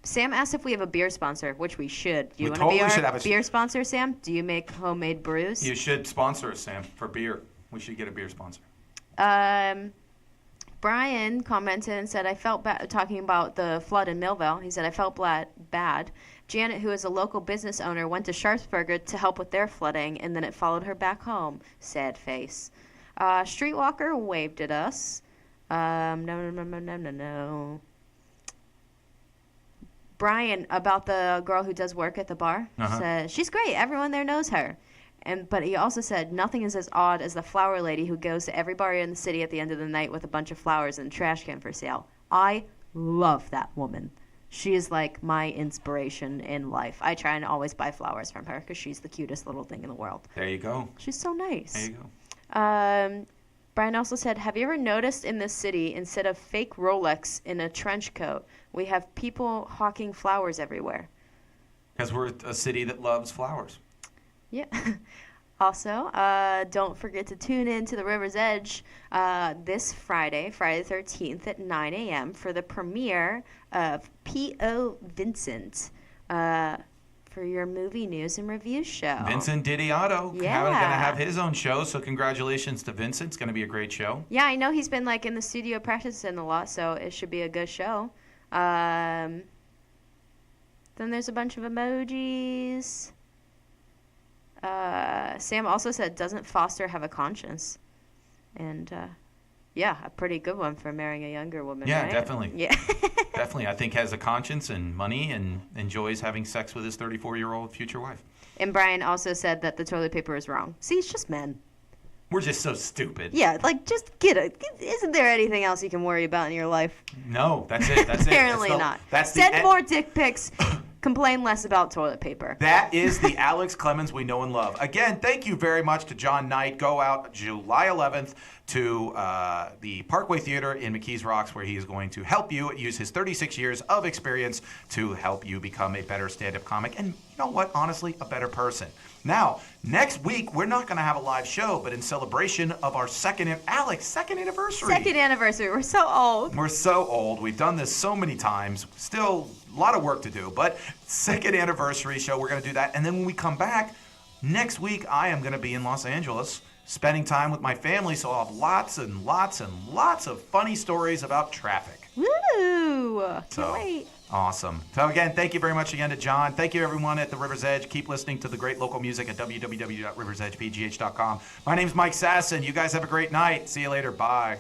Speaker 2: Sam asked if we have a beer sponsor, which we should. Do you
Speaker 1: We
Speaker 2: want to be
Speaker 1: totally should
Speaker 2: our
Speaker 1: have a
Speaker 2: beer sponsor, Sam? Do you make homemade brews?
Speaker 1: You should sponsor us, Sam, for beer. We should get a beer sponsor.
Speaker 2: Brian commented and said, I felt bad, talking about the flood in Millville. He said, I felt bad. Janet, who is a local business owner, went to Sharpsburger to help with their flooding, and then it followed her back home. Sad face. Streetwalker waved at us. No. Brian, about the girl who does work at the bar, said, she's great. Everyone there knows her. But he also said, nothing is as odd as the flower lady who goes to every bar in the city at the end of the night with a bunch of flowers and a trash can for sale. I love that woman. She is like my inspiration in life. I try and always buy flowers from her because she's the cutest little thing in the world.
Speaker 1: There you go.
Speaker 2: She's so nice.
Speaker 1: There you go.
Speaker 2: Brian also said, have you ever noticed in this city, instead of fake Rolex in a trench coat, we have people hawking flowers everywhere?
Speaker 1: Because we're a city that loves flowers.
Speaker 2: Yeah. Also, don't forget to tune in to the River's Edge this Friday, Friday the 13th at 9 a.m. for the premiere of P.O. Vincent for your movie news and review show.
Speaker 1: Vincent Didioto.
Speaker 2: Yeah.
Speaker 1: Going to have his own show, so congratulations to Vincent. It's going to be a great show.
Speaker 2: Yeah, I know he's been like in the studio practicing a lot, so it should be a good show. Then there's a bunch of emojis. Sam also said, doesn't Foster have a conscience? And yeah, a pretty good one for marrying a younger woman,
Speaker 1: Yeah,
Speaker 2: right?
Speaker 1: definitely.
Speaker 2: Yeah.
Speaker 1: Definitely. I think has a conscience and money and enjoys having sex with his 34-year-old future wife.
Speaker 2: And Brian also said that the toilet paper is wrong. See, it's just men.
Speaker 1: We're just so stupid.
Speaker 2: Yeah, like, just get it. Isn't there anything else you can worry about in your life?
Speaker 1: No, that's it. That's
Speaker 2: Apparently
Speaker 1: it.
Speaker 2: not.
Speaker 1: That's
Speaker 2: Send more dick pics. Complain less about toilet paper.
Speaker 1: That is the Alex Clemens we know and love. Again, thank you very much to John Knight. Go out July 11th to the Parkway Theater in McKees Rocks, where he is going to help you use his 36 years of experience to help you become a better stand-up comic. And you know what? Honestly, a better person. Now, next week, we're not going to have a live show, but in celebration of our second anniversary.
Speaker 2: Second anniversary. We're so old.
Speaker 1: We're so old. We've done this so many times. Still a lot of work to do, but second anniversary show, we're going to do that. And then when we come back, next week, I am going to be in Los Angeles spending time with my family, so I'll have lots and lots and lots of funny stories about traffic.
Speaker 2: Woo!
Speaker 1: So,
Speaker 2: Can't wait.
Speaker 1: Awesome. So again, thank you very much again to John. Thank you everyone at the River's Edge. Keep listening to the great local music at www.riversedgepgh.com. My name's Mike Sasson. You guys have a great night. See you later. Bye.